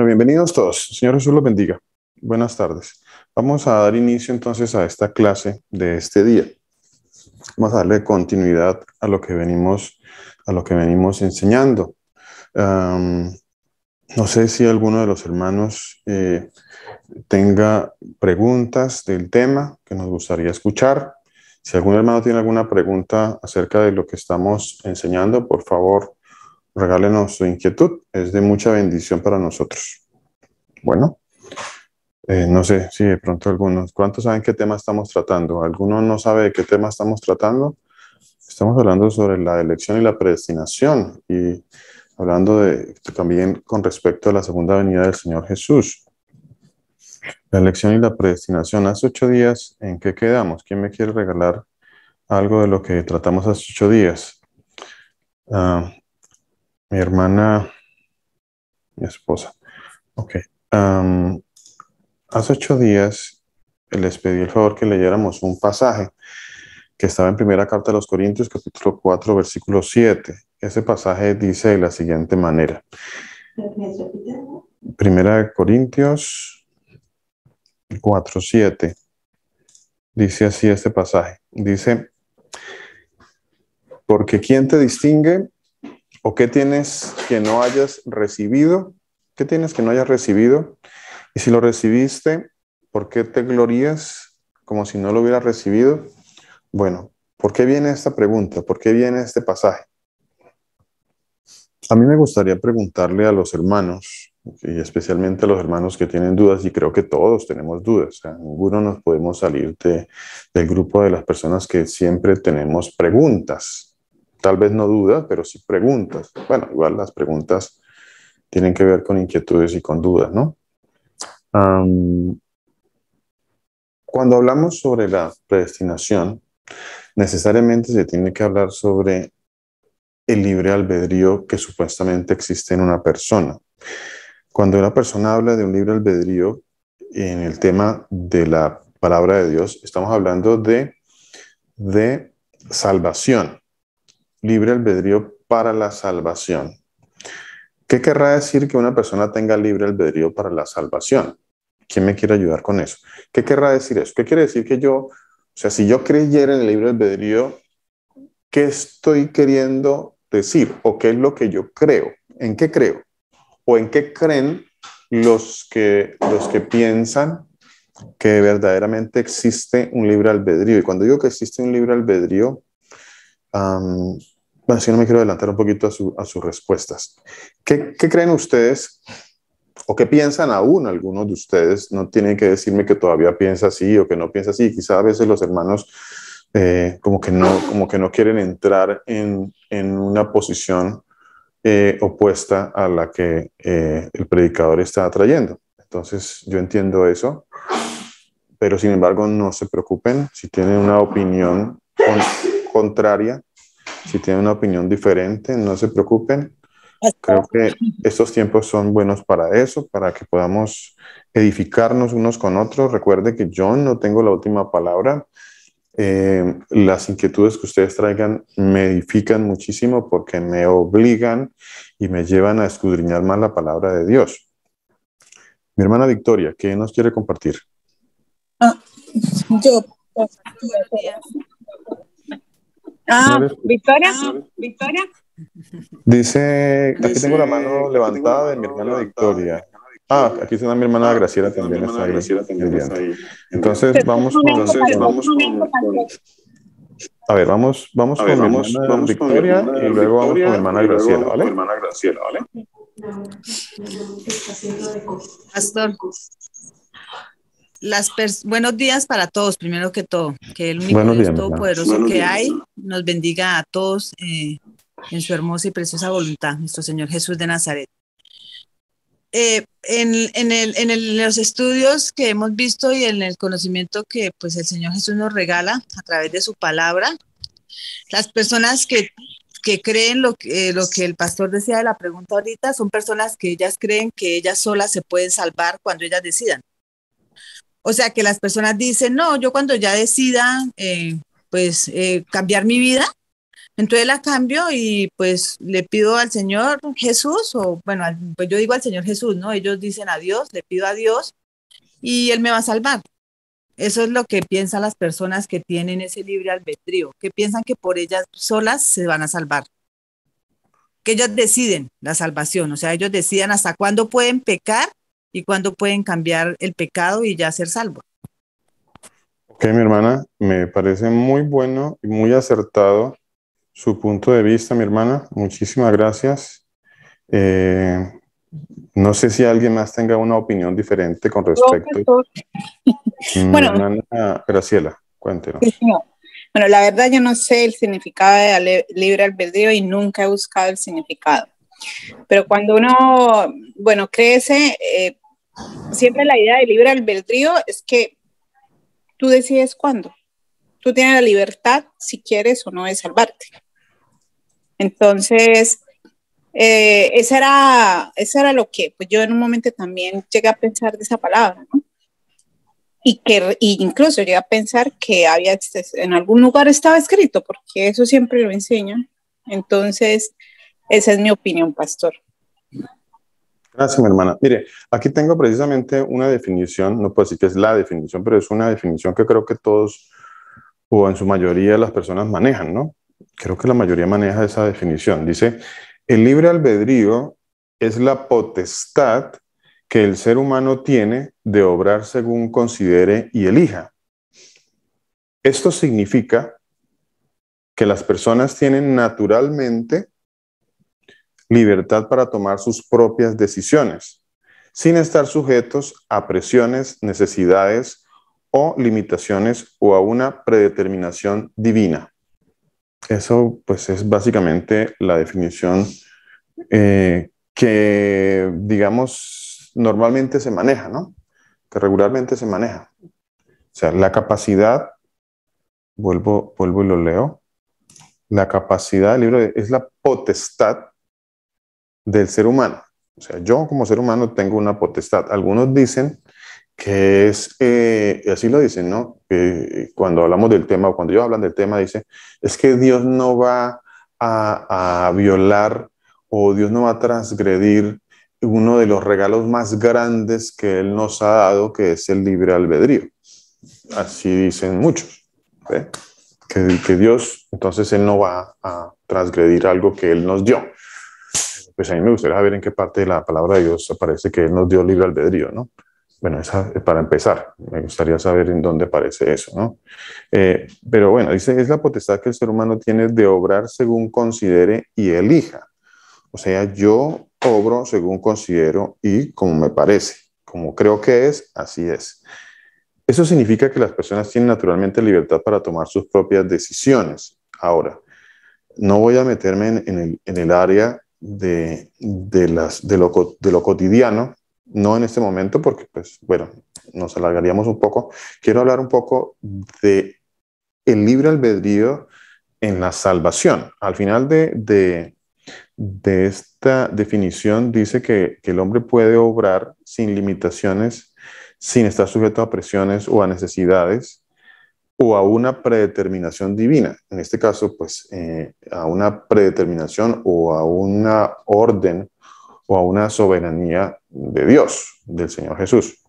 Bueno, bienvenidos todos. Señor Jesús los bendiga. Buenas tardes. Vamos a dar inicio entonces a esta clase de este día. Vamos a darle continuidad a lo que venimos enseñando. No sé si alguno de los hermanos tenga preguntas del tema que nos gustaría escuchar. Si algún hermano tiene alguna pregunta acerca de lo que estamos enseñando, por favor, regálenos su inquietud. Es de mucha bendición para nosotros. Bueno, no sé si de pronto algunos, ¿cuántos saben qué tema estamos tratando? ¿Alguno no sabe de qué tema estamos tratando? Estamos hablando sobre la elección y la predestinación y hablando también con respecto a la segunda venida del Señor Jesús. La elección y la predestinación. Hace 8 días, ¿en qué quedamos? ¿Quién me quiere regalar algo de lo que tratamos hace 8 días? Mi hermana, mi esposa. Ok. Hace 8 días les pedí el favor que leyéramos un pasaje que estaba en Primera Carta de los Corintios, capítulo 4, versículo 7. Ese pasaje dice de la siguiente manera. Primera de Corintios 4, 7. Dice así este pasaje. Dice, porque ¿quién te distingue? ¿O qué tienes que no hayas recibido? ¿Qué tienes que no hayas recibido? Y si lo recibiste, ¿por qué te glorías como si no lo hubieras recibido? Bueno, ¿por qué viene esta pregunta? ¿Por qué viene este pasaje? A mí me gustaría preguntarle a los hermanos, y especialmente a los hermanos que tienen dudas, y creo que todos tenemos dudas. O sea, ninguno nos podemos salir del grupo de las personas que siempre tenemos preguntas. Tal vez no dudas, pero sí preguntas. Bueno, igual las preguntas tienen que ver con inquietudes y con dudas, ¿no? Cuando hablamos sobre la predestinación, necesariamente se tiene que hablar sobre el libre albedrío que supuestamente existe en una persona. Cuando una persona habla de un libre albedrío en el tema de la palabra de Dios, estamos hablando de salvación, libre albedrío para la salvación. ¿Qué querrá decir que una persona tenga libre albedrío para la salvación? ¿Quién me quiere ayudar con eso? ¿Qué querrá decir eso? ¿Qué quiere decir que si yo creyera en el libre albedrío, ¿qué estoy queriendo decir? ¿O qué es lo que yo creo? ¿En qué creo? ¿O en qué creen los que piensan que verdaderamente existe un libre albedrío? Y cuando digo que existe un libre albedrío, bueno, si no me quiero adelantar un poquito a sus respuestas. ¿Qué creen ustedes o qué piensan aún algunos de ustedes? No tienen que decirme que todavía piensa así o que no piensa así. Quizá a veces los hermanos como que no quieren entrar en una posición opuesta a la que el predicador está trayendo. Entonces yo entiendo eso, pero sin embargo no se preocupen si tienen una opinión contraria, si tienen una opinión diferente, no se preocupen. Creo que estos tiempos son buenos para eso, para que podamos edificarnos unos con otros. Recuerde que yo no tengo la última palabra. Las inquietudes que ustedes traigan me edifican muchísimo porque me obligan y me llevan a escudriñar más la palabra de Dios. Mi hermana Victoria, ¿qué nos quiere compartir? Yo. Buenos días. Victoria. Victoria. Dice, aquí tengo la mano levantada de mi hermana Victoria. Aquí está mi hermana Graciela también está ahí. Entonces vamos con... A ver, vamos con mi hermana Victoria y luego vamos con mi hermana Graciela, ¿vale? Pastor, buenos días para todos, primero que todo. Que el único Dios todopoderoso que hay nos bendiga a todos en su hermosa y preciosa voluntad, nuestro Señor Jesús de Nazaret. En los estudios que hemos visto y en el conocimiento que pues el Señor Jesús nos regala a través de su palabra, las personas que creen lo que el pastor decía de la pregunta ahorita, son personas que ellas creen que ellas solas se pueden salvar cuando ellas decidan. O sea, que las personas dicen, no, yo cuando ya decida cambiar mi vida, Entonces la cambio y pues le pido al Señor Jesús, o bueno, pues yo digo al Señor Jesús, ¿no? Ellos dicen a Dios, le pido a Dios y Él me va a salvar. Eso es lo que piensan las personas que tienen ese libre albedrío, que piensan que por ellas solas se van a salvar, que ellas deciden la salvación, o sea, ellos deciden hasta cuándo pueden pecar y cuándo pueden cambiar el pecado y ya ser salvos. Ok, mi hermana, me parece muy bueno y muy acertado su punto de vista, mi hermana. Muchísimas gracias. Eh, no sé si alguien más tenga una opinión diferente con respecto. Profesor. Mi Bueno, hermana Graciela, sí, cuéntenos. señor. Bueno, la verdad yo no sé el significado de libre albedrío y nunca he buscado el significado. Pero cuando uno, bueno, crece, siempre la idea de libre albedrío es que tú decides cuándo. Tú tienes la libertad si quieres o no de salvarte. Entonces, eso era lo que pues yo en un momento también llegué a pensar de esa palabra, ¿no? Y incluso llegué a pensar que había en algún lugar estaba escrito, porque eso siempre lo enseñan. Entonces, esa es mi opinión, pastor. Gracias, mi hermana. Mire, aquí tengo precisamente una definición, no puedo decir que es la definición, pero es una definición que creo que todos, o en su mayoría, las personas manejan, ¿no? Creo que la mayoría maneja esa definición. Dice, el libre albedrío es la potestad que el ser humano tiene de obrar según considere y elija. Esto significa que las personas tienen naturalmente libertad para tomar sus propias decisiones, sin estar sujetos a presiones, necesidades o limitaciones o a una predeterminación divina. Eso pues es básicamente la definición que, digamos, normalmente se maneja, ¿no? Que regularmente se maneja. O sea, la capacidad, vuelvo y lo leo, la capacidad del libro es la potestad del ser humano. O sea, yo como ser humano tengo una potestad. Algunos dicen que es, así lo dicen, ¿no? Cuando hablamos del tema, o cuando ellos hablan del tema, dice, es que Dios no va a violar o Dios no va a transgredir uno de los regalos más grandes que Él nos ha dado, que es el libre albedrío. Así dicen muchos. ¿Sí? Que Dios, entonces Él no va a transgredir algo que Él nos dio. Pues a mí me gustaría saber en qué parte de la palabra de Dios aparece que Él nos dio libre albedrío, ¿no? Bueno, esa, para empezar, me gustaría saber en dónde aparece eso, ¿no? Pero bueno, dice, es la potestad que el ser humano tiene de obrar según considere y elija. O sea, yo obro según considero y como me parece, como creo que es, así es. Eso significa que las personas tienen naturalmente libertad para tomar sus propias decisiones. Ahora, no voy a meterme en el área de lo cotidiano, no en este momento, porque, pues, bueno, nos alargaríamos un poco. Quiero hablar un poco de el libre albedrío en la salvación. Al final de esta definición dice que el hombre puede obrar sin limitaciones, sin estar sujeto a presiones o a necesidades, o a una predeterminación divina. En este caso, pues, a una predeterminación o a una orden o a una soberanía de Dios, del Señor Jesús.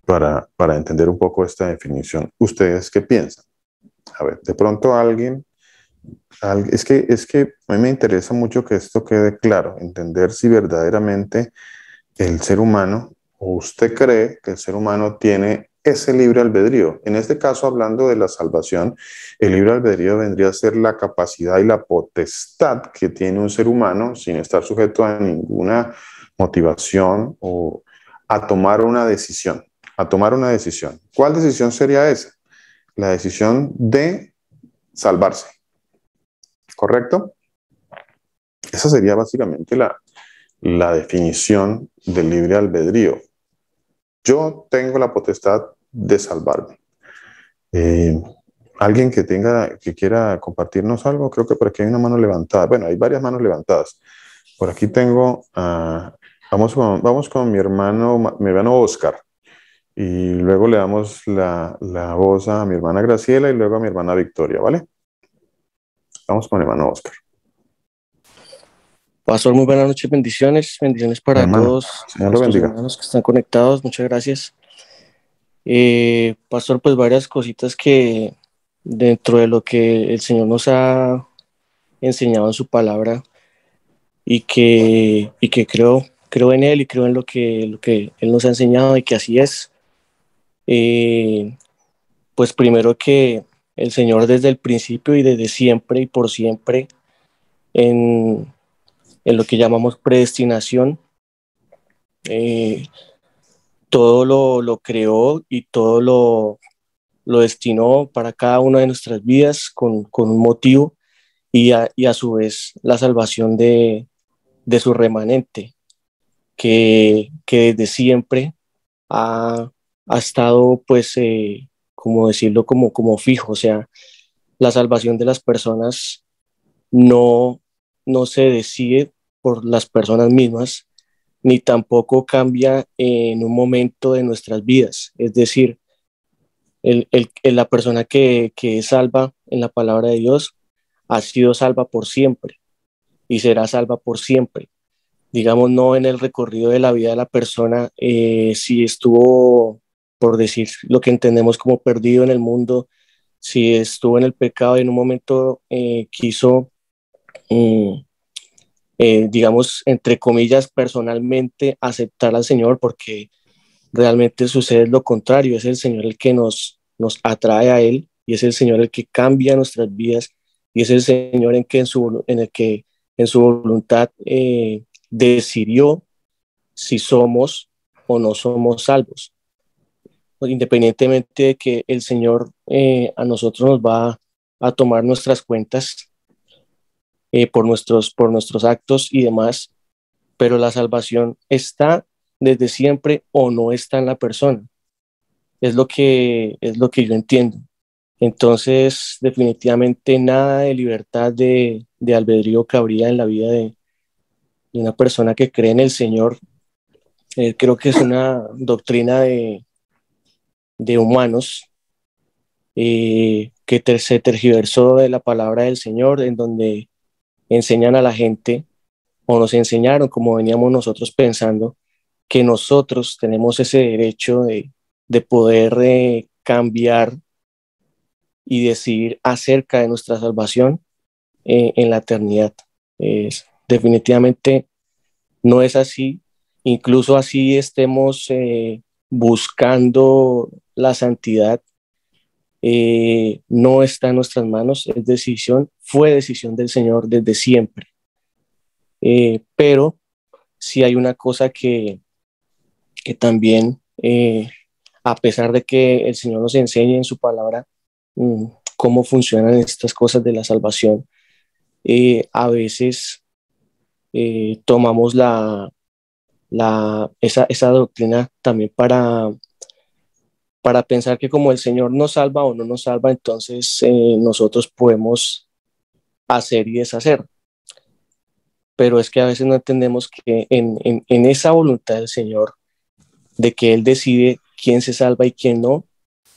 Para entender un poco esta definición, ¿ustedes qué piensan? A ver, de pronto es que a mí me interesa mucho que esto quede claro, entender si verdaderamente el ser humano, o usted cree que el ser humano tiene ese libre albedrío. En este caso, hablando de la salvación, el libre albedrío vendría a ser la capacidad y la potestad que tiene un ser humano sin estar sujeto a ninguna motivación o a tomar una decisión. A tomar una decisión. ¿Cuál decisión sería esa? La decisión de salvarse. ¿Correcto? Esa sería básicamente la definición del libre albedrío. Yo tengo la potestad de salvarme. ¿Alguien que quiera compartirnos algo? Creo que por aquí hay una mano levantada. Bueno, hay varias manos levantadas. Por aquí tengo, vamos con mi hermano Oscar. Y luego le damos la voz a mi hermana Graciela y luego a mi hermana Victoria, ¿vale? Vamos con el hermano Oscar. Pastor, muy buenas noches, bendiciones para todos Señor lo bendiga. hermanos que están conectados, muchas gracias. Pastor, pues varias cositas que dentro de lo que el Señor nos ha enseñado en su palabra y que creo en Él y creo en lo que Él nos ha enseñado y que así es. Pues primero que el Señor desde el principio y desde siempre y por siempre en lo que llamamos predestinación, todo lo creó y todo lo destinó para cada una de nuestras vidas con un motivo y a su vez la salvación de su remanente, que desde siempre ha estado, pues, como decirlo, como fijo. O sea, la salvación de las personas no se decide por las personas mismas, ni tampoco cambia en un momento de nuestras vidas. Es decir, la persona que es salva en la palabra de Dios ha sido salva por siempre y será salva por siempre. Digamos, no en el recorrido de la vida de la persona, si estuvo, por decir lo que entendemos como perdido en el mundo, si estuvo en el pecado y en un momento quiso, digamos, entre comillas, personalmente aceptar al Señor, porque realmente sucede lo contrario. Es el Señor el que nos atrae a Él, y es el Señor el que cambia nuestras vidas, y es el Señor en el que en su voluntad decidió si somos o no somos salvos. Independientemente de que el Señor a nosotros nos va a tomar nuestras cuentas por nuestros actos y demás, pero la salvación está desde siempre o no está en la persona. Es lo que yo entiendo. Entonces, definitivamente nada de libertad de albedrío cabría en la vida de una persona que cree en el Señor. Creo que es una doctrina de humanos que se tergiversó de la palabra del Señor, en donde enseñan a la gente, o nos enseñaron, como veníamos nosotros pensando, que nosotros tenemos ese derecho de poder cambiar y decidir acerca de nuestra salvación en la eternidad. Definitivamente no es así. Incluso así estemos buscando la santidad, no está en nuestras manos, fue decisión del Señor desde siempre. Pero sí hay una cosa que también, a pesar de que el Señor nos enseñe en su palabra cómo funcionan estas cosas de la salvación, a veces tomamos esa doctrina también para pensar que como el Señor nos salva o no nos salva, entonces nosotros podemos hacer y deshacer. Pero es que a veces no entendemos que en esa voluntad del Señor, de que Él decide quién se salva y quién no,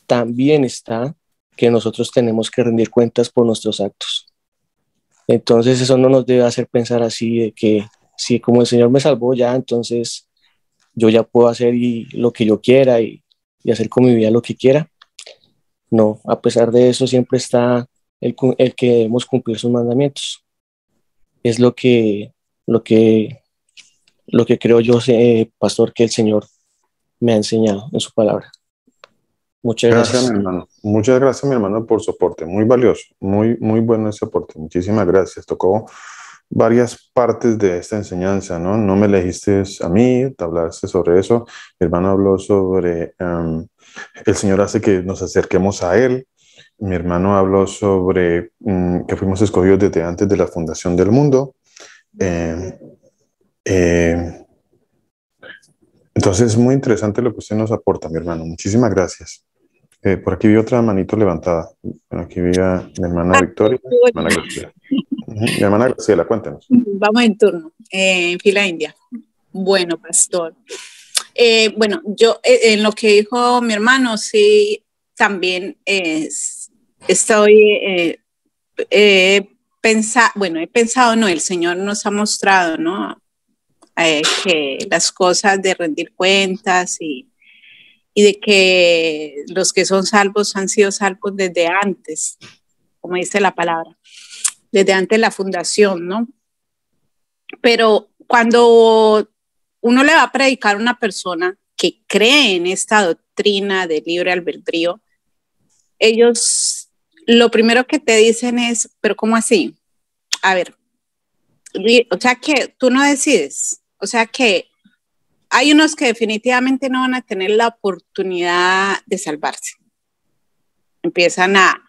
también está que nosotros tenemos que rendir cuentas por nuestros actos. Entonces eso no nos debe hacer pensar así, de que si como el Señor me salvó ya, entonces yo ya puedo hacer lo que yo quiera y hacer con mi vida lo que quiera. No, a pesar de eso siempre está el que debemos cumplir sus mandamientos. Es lo que creo yo, pastor, que el Señor me ha enseñado en su palabra. Muchas gracias. Mi hermano. Muchas gracias, mi hermano, por su aporte. Muy valioso, muy, muy bueno ese aporte. Muchísimas gracias. Tocó varias partes de esta enseñanza, ¿no? No me elegiste a mí, te hablaste sobre eso. Mi hermano habló sobre el Señor hace que nos acerquemos a Él. Mi hermano habló sobre que fuimos escogidos desde antes de la fundación del mundo. Entonces, es muy interesante lo que usted nos aporta, mi hermano. Muchísimas gracias. Por aquí vi otra manito levantada. Por aquí vi a mi hermana Victoria. Mi hermana Graciela. Mi hermana Graciela, cuéntenos. Vamos en turno, en fila india. Bueno, pastor. Bueno, yo en lo que dijo mi hermano, sí, también estoy he pensado, no, el Señor nos ha mostrado, ¿no? Que las cosas de rendir cuentas y de que los que son salvos han sido salvos desde antes, como dice la palabra, desde antes de la fundación, ¿no? Pero cuando uno le va a predicar a una persona que cree en esta doctrina del libre albedrío, ellos lo primero que te dicen es, pero ¿cómo así? A ver, o sea que tú no decides, o sea que hay unos que definitivamente no van a tener la oportunidad de salvarse. Empiezan a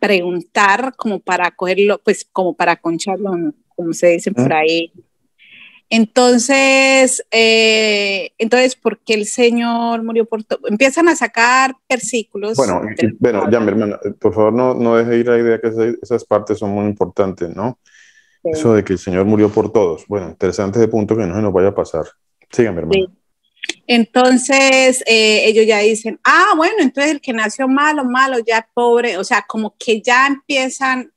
preguntar como para cogerlo, pues como para concharlo, como se dice por ahí. Entonces, ¿por qué el Señor murió por todo? Empiezan a sacar versículos. Bueno, ya, mi hermana, por favor, no deje ir la idea que esas partes son muy importantes, ¿no? Sí. Eso de que el Señor murió por todos. Bueno, interesante ese punto, que no se nos vaya a pasar. Síganme, hermana. Sí. Entonces, ellos ya dicen, bueno, entonces el que nació malo, ya pobre, o sea, como que ya empiezan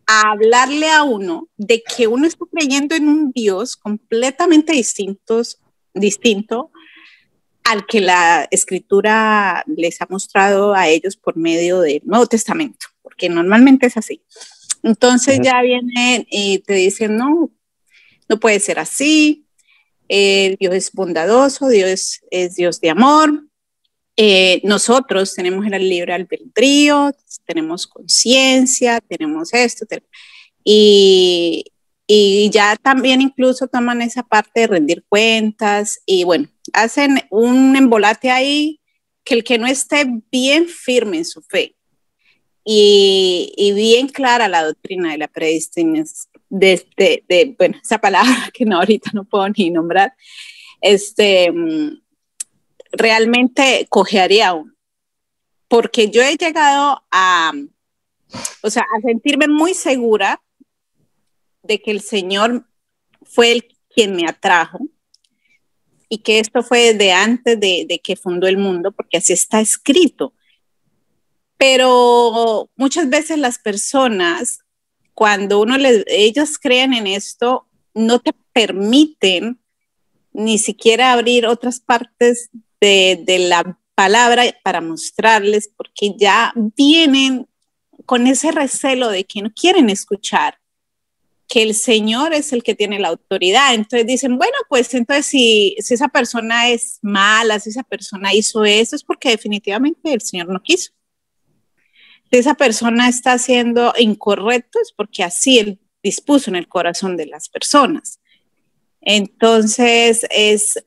a hablarle a uno de que uno está creyendo en un Dios completamente distinto al que la Escritura les ha mostrado a ellos por medio del Nuevo Testamento, porque normalmente es así. Entonces ya vienen y te dicen, no puede ser así, Dios es bondadoso, Dios es Dios de amor, nosotros tenemos el libre albedrío, tenemos conciencia, tenemos esto, y ya también incluso toman esa parte de rendir cuentas y bueno, hacen un embolate ahí que el que no esté bien firme en su fe y bien clara la doctrina de la predestinación, bueno, esa palabra que ahorita no puedo ni nombrar, realmente cojearía a uno. Porque yo he llegado a sentirme muy segura de que el Señor fue quien me atrajo y que esto fue desde antes de que fundó el mundo, porque así está escrito. Pero muchas veces las personas, cuando ellos creen en esto, no te permiten ni siquiera abrir otras partes de la palabra para mostrarles, porque ya vienen con ese recelo de que no quieren escuchar que el Señor es el que tiene la autoridad. Entonces dicen, bueno, pues entonces si esa persona es mala, si esa persona hizo eso, es porque definitivamente el Señor no quiso. Si esa persona está haciendo incorrecto, es porque así Él dispuso en el corazón de las personas. Entonces es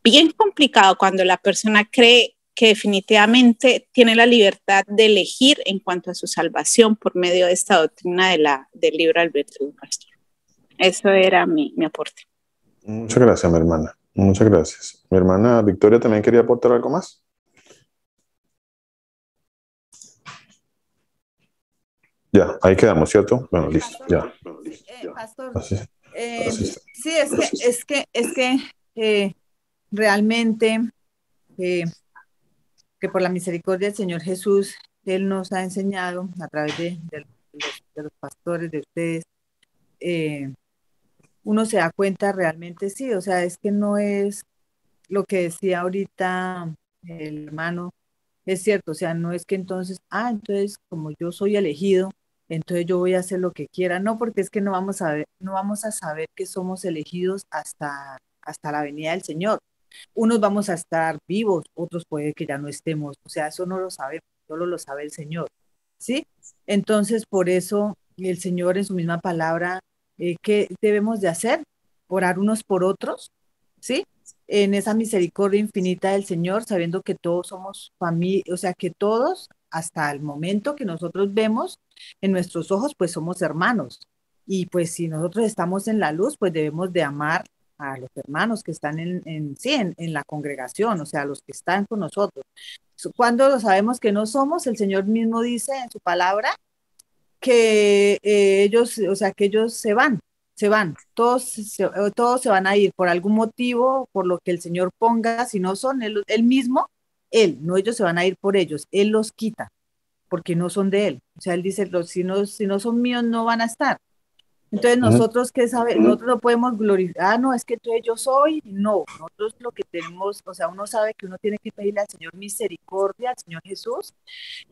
bien complicado cuando la persona cree que definitivamente tiene la libertad de elegir en cuanto a su salvación por medio de esta doctrina del libre albedrío, pastor. Eso era mi aporte. Muchas gracias, mi hermana. Muchas gracias. Mi hermana Victoria también quería aportar algo más. Ya, ahí quedamos, ¿cierto? Bueno, listo, ya. Pastor, sí, es que realmente que por la misericordia del Señor Jesús, Él nos ha enseñado a través de los pastores, de ustedes, uno se da cuenta realmente, sí, o sea, es que no es lo que decía ahorita el hermano, es cierto, o sea, no es que entonces, entonces como yo soy elegido, entonces yo voy a hacer lo que quiera, no, porque es que no vamos a saber que somos elegidos hasta la venida del Señor. Unos vamos a estar vivos, otros puede que ya no estemos, o sea, eso no lo sabemos, solo lo sabe el Señor, ¿sí? Entonces, por eso el Señor en su misma palabra, ¿qué debemos de hacer? Orar unos por otros, ¿sí? En esa misericordia infinita del Señor, sabiendo que todos somos familia, o sea, que todos, hasta el momento que nosotros vemos en nuestros ojos, pues somos hermanos. Y pues si nosotros estamos en la luz, pues debemos de amar a los hermanos que están en la congregación, o sea, los que están con nosotros. Cuando lo sabemos que no somos, el Señor mismo dice en su palabra que ellos, o sea, que ellos se van, todos se van a ir por algún motivo, por lo que el Señor ponga, si no son él mismo, no ellos se van a ir por ellos, Él los quita, porque no son de Él. O sea, Él dice, si no son míos, no van a estar. Entonces Ujú. nosotros qué sabemos, nosotros no podemos glorificar, no, es que entonces yo soy, no, nosotros lo que tenemos, o sea, uno sabe que uno tiene que pedirle al Señor misericordia, al Señor Jesús,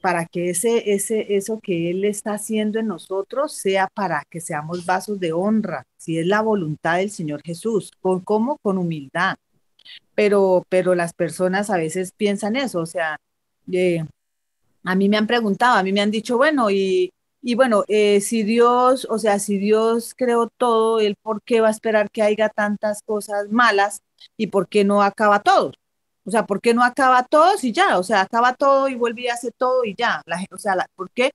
para que eso que Él está haciendo en nosotros sea para que seamos vasos de honra, si es la voluntad del Señor Jesús, ¿cómo? Con humildad, pero las personas a veces piensan eso, o sea, eh, a mí me han preguntado, a mí me han dicho, bueno, y bueno, si Dios, o sea, si Dios creó todo, ¿Él por qué va a esperar que haya tantas cosas malas y por qué no acaba todo? O sea, ¿por qué no acaba todos y ya? O sea, acaba todo y vuelve y hace todo y ya. O sea, ¿por qué?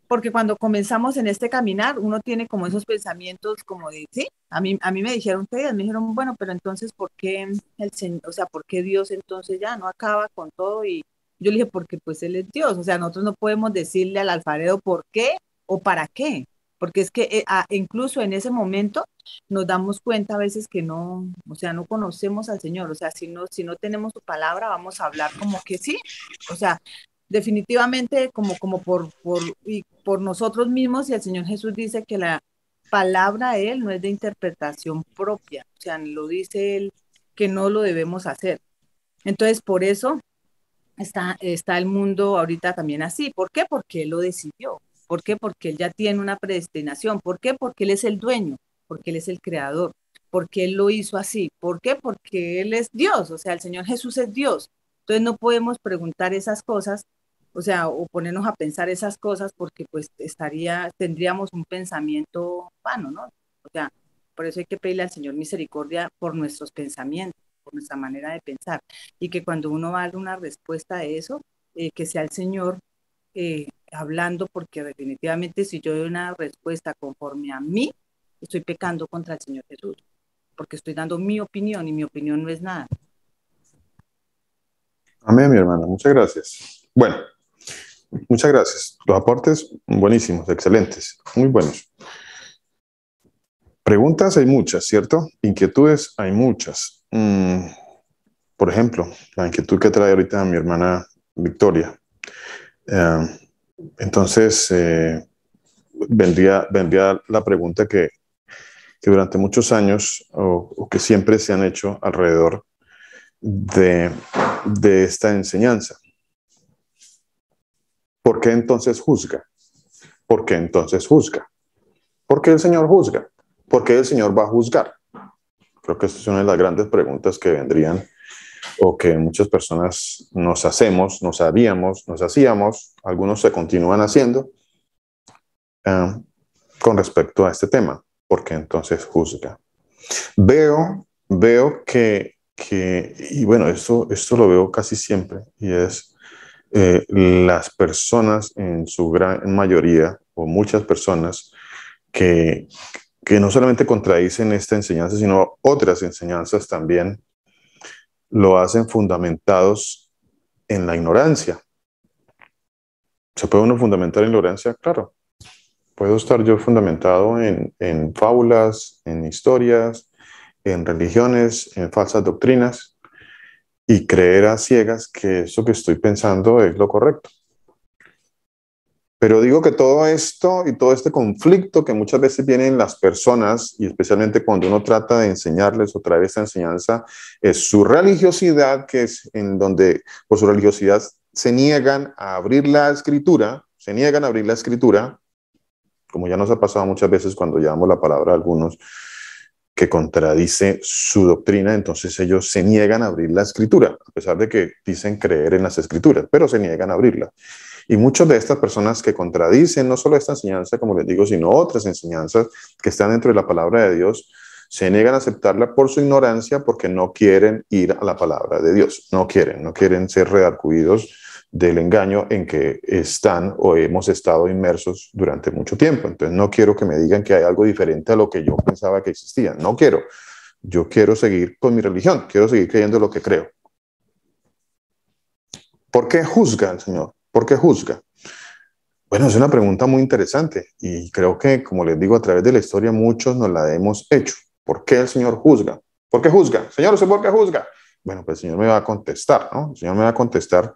Porque cuando comenzamos en este caminar, uno tiene como esos pensamientos como de, sí, a mí me dijeron ustedes, me dijeron, bueno, pero entonces, ¿por qué el Señor, o sea, por qué Dios entonces ya no acaba con todo? Y yo le dije, porque pues Él es Dios, o sea, nosotros no podemos decirle al alfarero por qué o para qué, porque es que incluso en ese momento nos damos cuenta a veces que no, o sea, no conocemos al Señor, o sea, si no tenemos su palabra, vamos a hablar como que sí, o sea, definitivamente como por nosotros mismos, y el Señor Jesús dice que la palabra de Él no es de interpretación propia, o sea, lo dice Él que no lo debemos hacer. Entonces, por eso está el mundo ahorita también así. ¿Por qué? Porque Él lo decidió. ¿Por qué? Porque Él ya tiene una predestinación. ¿Por qué? Porque Él es el dueño, porque Él es el creador, porque Él lo hizo así. ¿Por qué? Porque Él es Dios, o sea, el Señor Jesús es Dios. Entonces no podemos preguntar esas cosas, o sea, o ponernos a pensar esas cosas porque pues tendríamos un pensamiento vano, ¿no? O sea, por eso hay que pedirle al Señor misericordia por nuestros pensamientos, por nuestra manera de pensar y que cuando uno va a dar una respuesta a eso, que sea el Señor hablando, porque definitivamente si yo doy una respuesta conforme a mí, estoy pecando contra el Señor Jesús, porque estoy dando mi opinión y mi opinión no es nada. Amén, mi hermana. Muchas gracias. Bueno, muchas gracias. Los aportes buenísimos, excelentes, muy buenos. Preguntas hay muchas, ¿cierto? Inquietudes hay muchas. Por ejemplo, la inquietud que trae ahorita mi hermana Victoria. Entonces, vendría la pregunta que durante muchos años o que siempre se han hecho alrededor de esta enseñanza. ¿Por qué entonces juzga? ¿Por qué entonces juzga? ¿Por qué el Señor juzga? ¿Por qué el Señor va a juzgar? Creo que esta es una de las grandes preguntas que vendrían o que muchas personas nos hacemos, nos sabíamos, nos hacíamos, algunos se continúan haciendo con respecto a este tema. ¿Por qué entonces juzga? Veo que y bueno, esto lo veo casi siempre, y es las personas en su gran mayoría, o muchas personas, que no solamente contradicen esta enseñanza, sino otras enseñanzas también, lo hacen fundamentados en la ignorancia. ¿Se puede uno fundamentar en la ignorancia? Claro. Puedo estar yo fundamentado en fábulas, en historias, en religiones, en falsas doctrinas, y creer a ciegas que eso que estoy pensando es lo correcto. Pero digo que todo esto y todo este conflicto que muchas veces vienen las personas, y especialmente cuando uno trata de enseñarles o traer esta enseñanza, es su religiosidad, que es en donde por su religiosidad se niegan a abrir la escritura, como ya nos ha pasado muchas veces cuando llevamos la palabra a algunos que contradice su doctrina, entonces ellos se niegan a abrir la escritura, a pesar de que dicen creer en las escrituras, pero se niegan a abrirla. Y muchas de estas personas que contradicen no solo esta enseñanza, como les digo, sino otras enseñanzas que están dentro de la palabra de Dios, se niegan a aceptarla por su ignorancia, porque no quieren ir a la palabra de Dios. No quieren ser redargüidos del engaño en que están o hemos estado inmersos durante mucho tiempo. Entonces no quiero que me digan que hay algo diferente a lo que yo pensaba que existía. No quiero. Yo quiero seguir con mi religión. Quiero seguir creyendo lo que creo. ¿Por qué juzga el Señor? ¿Por qué juzga? Bueno, es una pregunta muy interesante y creo que, como les digo, a través de la historia muchos nos la hemos hecho. ¿Por qué el Señor juzga? ¿Por qué juzga? Señor, ¿usted por qué juzga? Bueno, pues el Señor me va a contestar, ¿no? El Señor me va a contestar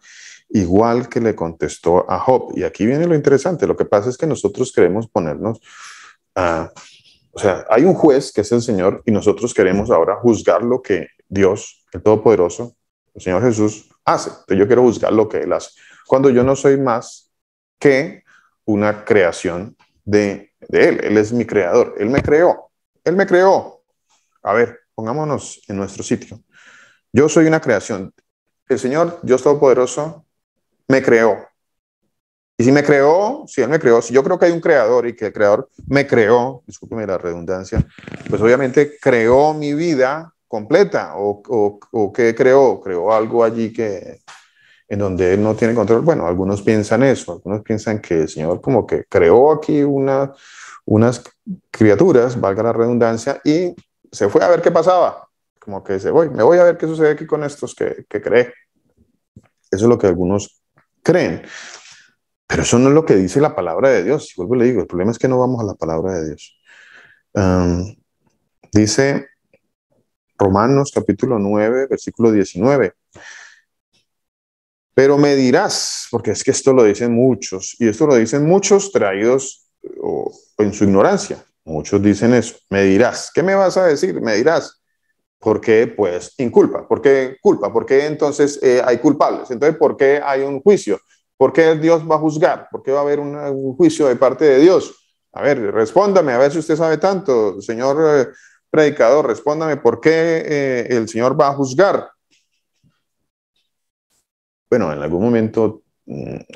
igual que le contestó a Job. Y aquí viene lo interesante. Lo que pasa es que nosotros queremos ponernos o sea, hay un juez que es el Señor y nosotros queremos ahora juzgar lo que Dios, el Todopoderoso, el Señor Jesús, hace. Entonces yo quiero juzgar lo que Él hace. Cuando yo no soy más que una creación de Él. Él es mi creador. Él me creó. Él me creó. A ver, pongámonos en nuestro sitio. Yo soy una creación. El Señor, Dios Todopoderoso, me creó. Y si me creó, si Él me creó, si yo creo que hay un creador y que el creador me creó, discúlpeme la redundancia, pues obviamente creó mi vida completa. ¿O qué creó? Creó algo allí que en donde Él no tiene control. Bueno, algunos piensan eso, algunos piensan que el Señor como que creó aquí unas criaturas, valga la redundancia, y se fue a ver qué pasaba. Como que me voy a ver qué sucede aquí con estos que creé. Eso es lo que algunos creen. Pero eso no es lo que dice la palabra de Dios. Y vuelvo y le digo, el problema es que no vamos a la palabra de Dios. Dice Romanos capítulo 9, versículo 19. Pero me dirás, porque es que esto lo dicen muchos, y esto lo dicen muchos traídos en su ignorancia. Muchos dicen eso. Me dirás, ¿qué me vas a decir? Me dirás. ¿Por qué? Pues inculpa. ¿Por qué culpa? ¿Por qué entonces hay culpables? Entonces, ¿por qué hay un juicio? ¿Por qué Dios va a juzgar? ¿Por qué va a haber un juicio de parte de Dios? A ver, respóndame, a ver si usted sabe tanto. Señor predicador, respóndame, ¿por qué el Señor va a juzgar? Bueno, en algún momento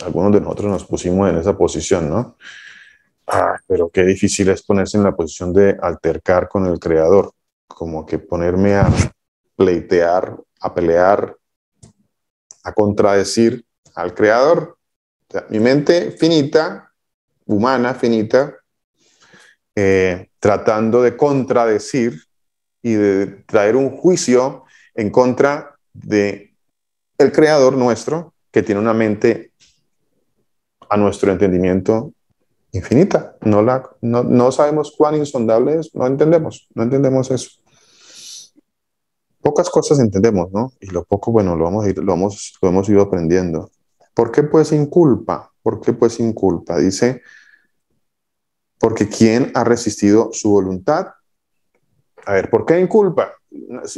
algunos de nosotros nos pusimos en esa posición, ¿no? Pero qué difícil es ponerse en la posición de altercar con el Creador, como que ponerme a pleitear, a pelear, a contradecir al Creador. O sea, mi mente finita, humana finita, tratando de contradecir y de traer un juicio en contra de el Creador nuestro, que tiene una mente a nuestro entendimiento infinita. No sabemos cuán insondable es, no entendemos eso. Pocas cosas entendemos, ¿no? Y lo poco, bueno, lo hemos ido aprendiendo. ¿Por qué pues inculpa? ¿Por qué pues inculpa? Dice, porque ¿quién ha resistido su voluntad? A ver, ¿por qué inculpa?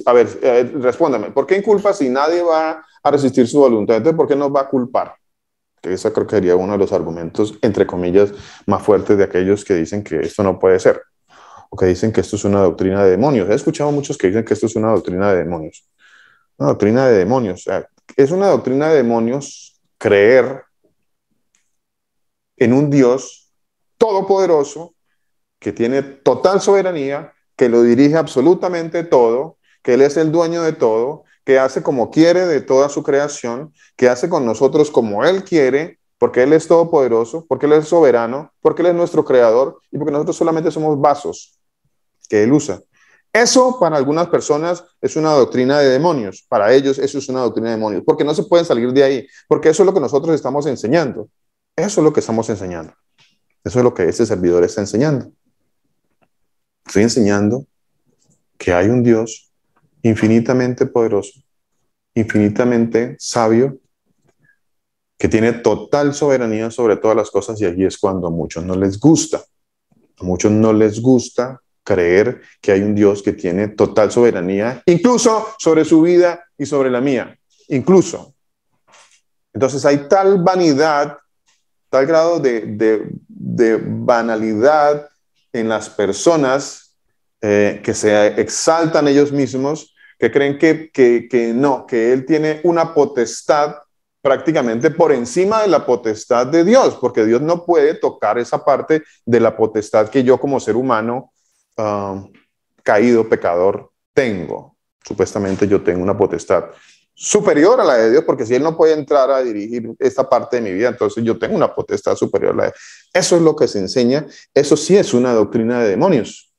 A ver, respóndame, ¿por qué inculpa si nadie va a resistir su voluntad? Entonces, ¿por qué nos va a culpar? Que esa creo que sería uno de los argumentos, entre comillas, más fuertes de aquellos que dicen que esto no puede ser, o que dicen que esto es una doctrina de demonios. He escuchado muchos que dicen que esto es una doctrina de demonios. Una doctrina de demonios. O sea, es una doctrina de demonios creer en un Dios todopoderoso que tiene total soberanía, que lo dirige absolutamente todo, que Él es el dueño de todo, que hace como quiere de toda su creación, que hace con nosotros como Él quiere, porque Él es todopoderoso, porque Él es soberano, porque Él es nuestro creador y porque nosotros solamente somos vasos que Él usa. Eso para algunas personas es una doctrina de demonios, para ellos eso es una doctrina de demonios, porque no se pueden salir de ahí, porque eso es lo que nosotros estamos enseñando, eso es lo que estamos enseñando, eso es lo que este servidor está enseñando. Estoy enseñando que hay un Dios infinitamente poderoso, infinitamente sabio, que tiene total soberanía sobre todas las cosas, y allí es cuando a muchos no les gusta. A muchos no les gusta creer que hay un Dios que tiene total soberanía, incluso sobre su vida y sobre la mía, incluso. Entonces hay tal vanidad, tal grado de banalidad en las personas que se exaltan ellos mismos, que creen que Él tiene una potestad prácticamente por encima de la potestad de Dios, porque Dios no puede tocar esa parte de la potestad que yo como ser humano caído, pecador, tengo. Supuestamente yo tengo una potestad superior a la de Dios, porque si Él no puede entrar a dirigir esta parte de mi vida, entonces yo tengo una potestad superior a la de Él. Eso es lo que se enseña. Eso sí es una doctrina de demonios.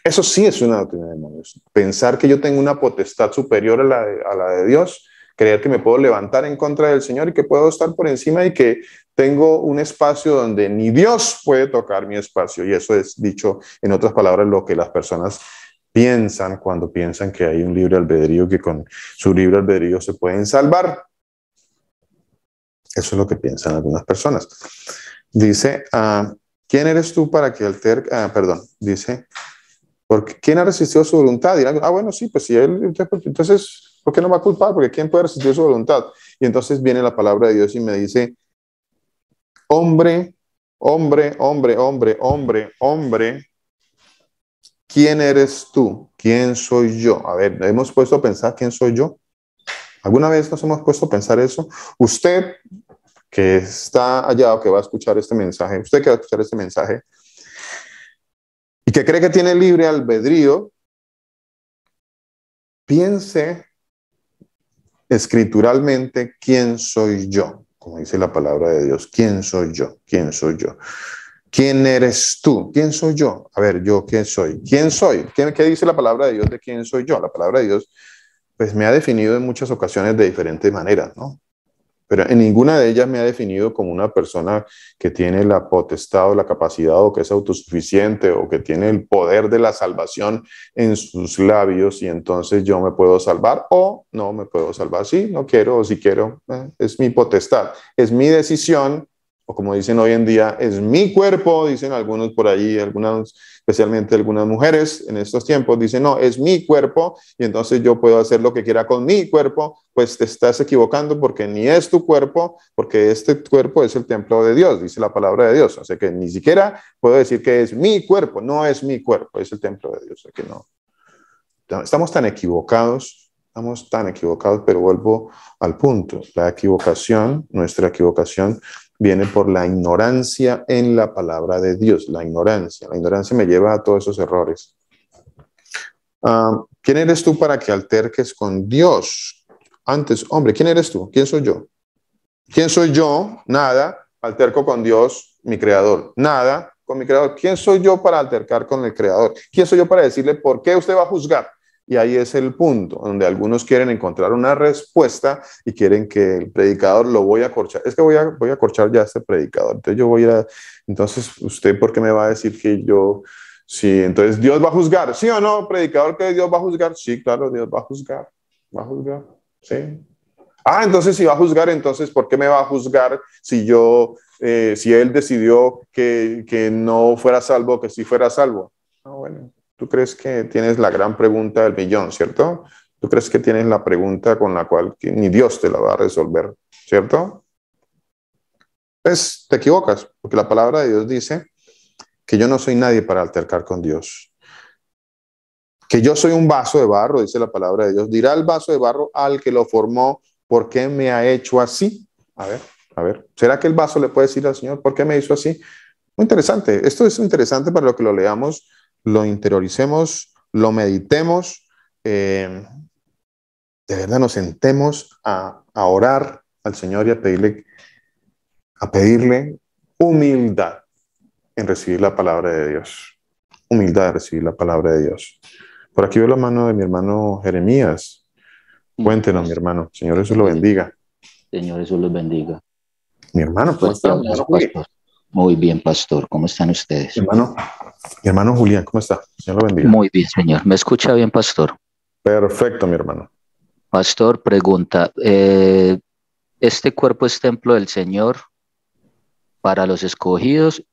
Eso sí es una doctrina de demonios. Pensar que yo tengo una potestad superior a la de Dios, creer que me puedo levantar en contra del Señor y que puedo estar por encima y que tengo un espacio donde ni Dios puede tocar mi espacio. Y eso es, dicho en otras palabras, lo que las personas piensan cuando piensan que hay un libre albedrío, que con su libre albedrío se pueden salvar. Eso es lo que piensan algunas personas. Dice, ¿quién eres tú para que alterque? Dice, porque ¿quién ha resistido su voluntad? Dirán, bueno, sí, pues si él, entonces, ¿por qué no va a culpar? Porque ¿quién puede resistir su voluntad? Y entonces viene la palabra de Dios y me dice, hombre, hombre, hombre, hombre, hombre, hombre, ¿quién eres tú? ¿Quién soy yo? A ver, ¿hemos puesto a pensar quién soy yo? ¿Alguna vez nos hemos puesto a pensar eso? Usted que está allá o que va a escuchar este mensaje, usted que va a escuchar este mensaje y que cree que tiene libre albedrío, piense escrituralmente quién soy yo, como dice la palabra de Dios. ¿Quién soy yo? ¿Quién soy yo? ¿Quién eres tú? ¿Quién soy yo? A ver, ¿yo quién soy? ¿Quién soy? ¿Qué dice la palabra de Dios de quién soy yo? La palabra de Dios pues me ha definido en muchas ocasiones de diferentes maneras, ¿no? Pero en ninguna de ellas me ha definido como una persona que tiene la potestad o la capacidad o que es autosuficiente o que tiene el poder de la salvación en sus labios y entonces yo me puedo salvar o no me puedo salvar. Sí, no quiero o si quiero, es mi potestad, es mi decisión o como dicen hoy en día, es mi cuerpo, dicen algunos por allí, especialmente algunas mujeres en estos tiempos, dicen, no, es mi cuerpo y entonces yo puedo hacer lo que quiera con mi cuerpo. Pues te estás equivocando porque ni es tu cuerpo, porque este cuerpo es el templo de Dios, dice la palabra de Dios. O sea que ni siquiera puedo decir que es mi cuerpo, no es mi cuerpo, es el templo de Dios. O sea que no. Estamos tan equivocados, pero vuelvo al punto. La equivocación, nuestra equivocación, viene por la ignorancia en la palabra de Dios. La ignorancia me lleva a todos esos errores. ¿Quién eres tú para que alterques con Dios? Antes, hombre, ¿quién eres tú? ¿Quién soy yo? ¿Quién soy yo? Nada. Alterco con Dios, mi creador. Nada con mi creador. ¿Quién soy yo para altercar con el creador? ¿Quién soy yo para decirle por qué usted va a juzgar? Y ahí es el punto, donde algunos quieren encontrar una respuesta y quieren que el predicador lo voy a corchar. Es que voy a corchar ya a este predicador. Entonces, ¿usted por qué me va a decir que yo... Sí, entonces Dios va a juzgar, ¿sí o no, predicador, que Dios va a juzgar? Sí, claro, Dios va a juzgar, sí. Entonces si va a juzgar, entonces ¿por qué me va a juzgar si si Él decidió que no fuera salvo, que sí fuera salvo? Bueno, tú crees que tienes la gran pregunta del millón, ¿cierto? Tú crees que tienes la pregunta con la cual ni Dios te la va a resolver, ¿cierto? Pues te equivocas, porque la palabra de Dios dice que yo no soy nadie para altercar con Dios. Que yo soy un vaso de barro, dice la palabra de Dios. Dirá el vaso de barro al que lo formó, ¿por qué me ha hecho así? A ver. ¿Será que el vaso le puede decir al Señor, ¿por qué me hizo así? Muy interesante. Esto es interesante para lo que lo leamos, lo interioricemos, lo meditemos, de verdad nos sentemos a orar al Señor y a pedirle humildad en recibir la palabra de Dios. Humildad de recibir la palabra de Dios. Por aquí veo la mano de mi hermano Jeremías. Cuéntenos, mi hermano. Señor Jesús lo bendiga. Señor Jesús los bendiga. Mi hermano, ¿cómo está? Pastor. Muy bien, pastor. ¿Cómo están ustedes? Mi hermano Julián, ¿cómo está? Señor lo bendiga. Muy bien, señor. ¿Me escucha bien, pastor? Perfecto, mi hermano. Pastor, pregunta. ¿Este cuerpo es templo del Señor para los escogidos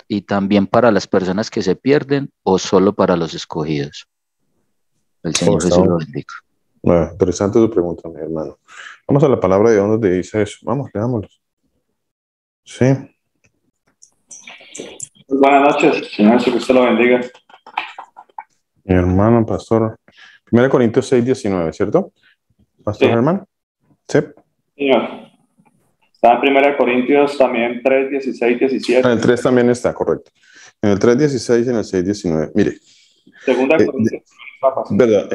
y también para las personas que se pierden o solo para los escogidos? El Señor Jesús lo bendiga. Bueno, interesante tu pregunta, mi hermano. Vamos a la palabra de Dios donde dice eso. Vamos, leámoslo. Sí. Buenas noches, Señor Jesucristo lo bendiga. Mi hermano, pastor. 1 Corintios 6, 19, ¿cierto? Pastor Sí. Germán. Sí. Señor. Está en 1 Corintios también 3, 16, 17. En el 3 también está, correcto. En el 3, 16 y en el 6, 19. Mire. Segunda Corintios. Verdad,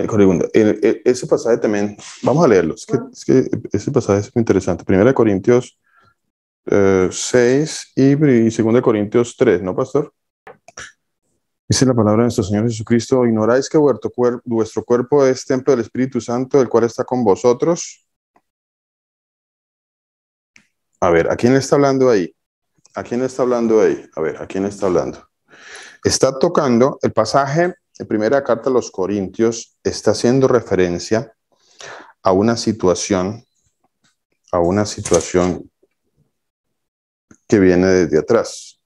ese pasaje también, vamos a leerlo. Es que ese pasaje es muy interesante. 1 Corintios 6 y 2 Corintios 3, ¿no, pastor? Dice la palabra de nuestro Señor Jesucristo: ¿ignoráis que vuestro cuerpo es templo del Espíritu Santo, el cual está con vosotros? A ver, ¿a quién le está hablando ahí? ¿A quién le está hablando ahí? A ver, ¿a quién le está hablando? Está tocando el pasaje en primera carta a los Corintios, está haciendo referencia a una situación que viene desde atrás.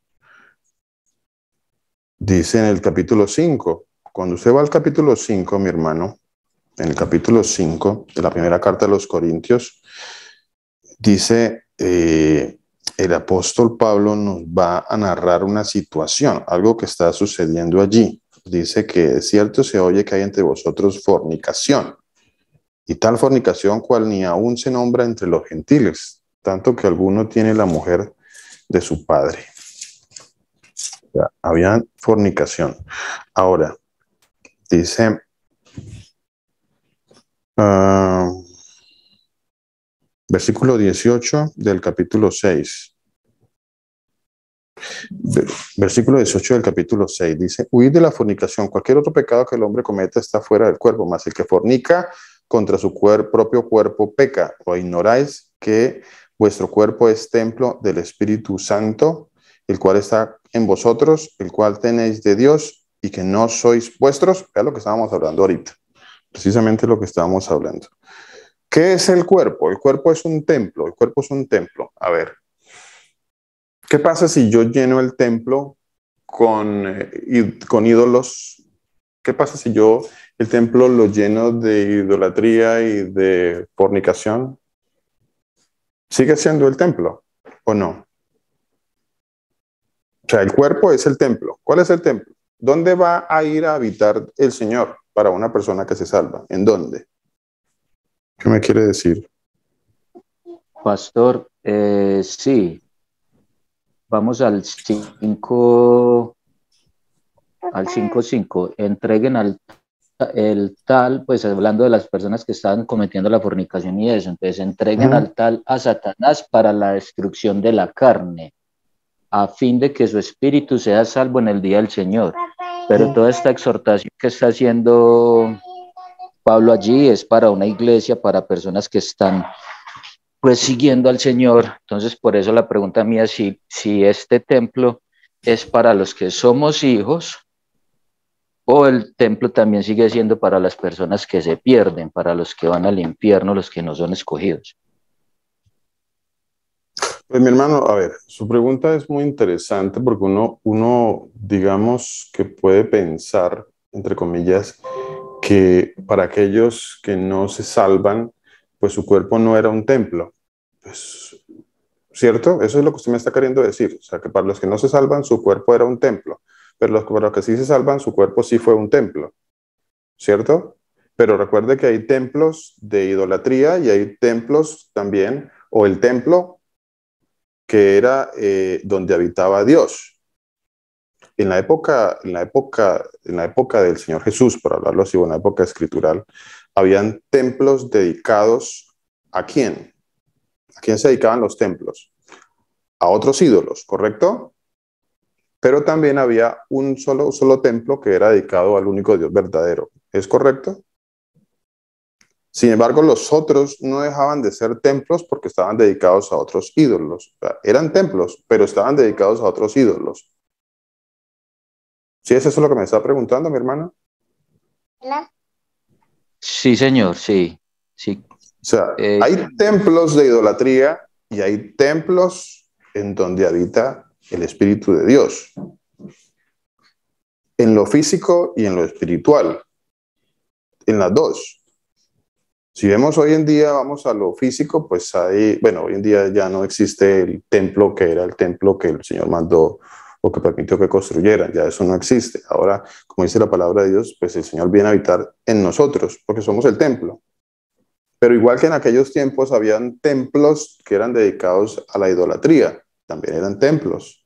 Dice en el capítulo 5, cuando usted va al capítulo 5, mi hermano, en el capítulo 5 de la primera carta de los Corintios, dice, el apóstol Pablo nos va a narrar una situación, algo que está sucediendo allí. Dice que de cierto se oye que hay entre vosotros fornicación, y tal fornicación cual ni aún se nombra entre los gentiles, tanto que alguno tiene la mujer de su padre. O sea, había fornicación. Ahora, dice, versículo 18 del capítulo 6. Versículo 18 del capítulo 6 dice, huid de la fornicación. Cualquier otro pecado que el hombre cometa está fuera del cuerpo, mas el que fornica contra su propio cuerpo peca. ¿O ignoráis que vuestro cuerpo es templo del Espíritu Santo, el cual está en vosotros, el cual tenéis de Dios, y que no sois vuestros? Vea lo que estábamos hablando ahorita, precisamente lo que estábamos hablando. ¿Qué es el cuerpo? El cuerpo es un templo, el cuerpo es un templo. A ver, ¿qué pasa si yo lleno el templo con ídolos? ¿Qué pasa si yo el templo lo lleno de idolatría y de fornicación? ¿Sigue siendo el templo o no? O sea, el cuerpo es el templo. ¿Cuál es el templo? ¿Dónde va a ir a habitar el Señor para una persona que se salva? ¿En dónde? ¿Qué me quiere decir? Pastor, sí. Vamos al 5, al 5:5. Entreguen el tal, pues hablando de las personas que estaban cometiendo la fornicación y eso, entonces entreguen al tal a Satanás para la destrucción de la carne, a fin de que su espíritu sea salvo en el día del Señor. Pero toda esta exhortación que está haciendo Pablo allí es para una iglesia, para personas que están pues siguiendo al Señor. Entonces por eso la pregunta mía es si este templo es para los que somos hijos, o el templo también sigue siendo para las personas que se pierden, para los que van al infierno, los que no son escogidos. Pues mi hermano, a ver, su pregunta es muy interesante porque uno, digamos que puede pensar, entre comillas, que para aquellos que no se salvan, pues su cuerpo no era un templo. Pues, ¿cierto? Eso es lo que usted me está queriendo decir. O sea, que para los que no se salvan, su cuerpo era un templo. Pero para los que sí se salvan, su cuerpo sí fue un templo. ¿Cierto? Pero recuerde que hay templos de idolatría y hay templos también, o el templo que era donde habitaba Dios. En la época del Señor Jesús, por hablarlo así, o en la época escritural, habían templos dedicados ¿a quién? ¿A quién se dedicaban los templos? A otros ídolos, ¿correcto? Pero también había un solo templo que era dedicado al único Dios verdadero. ¿Es correcto? Sin embargo, los otros no dejaban de ser templos porque estaban dedicados a otros ídolos. O sea, eran templos, pero estaban dedicados a otros ídolos. ¿Sí es eso lo que me está preguntando, mi hermana? Sí, señor, sí. Sí. O sea, hay templos de idolatría y hay templos en donde habita el Espíritu de Dios. En lo físico y en lo espiritual. En las dos. Si vemos hoy en día, vamos a lo físico, pues hoy en día ya no existe el templo que era el templo que el Señor mandó o que permitió que construyeran, ya eso no existe. Ahora, como dice la palabra de Dios, pues el Señor viene a habitar en nosotros, porque somos el templo. Pero igual que en aquellos tiempos habían templos que eran dedicados a la idolatría, también eran templos.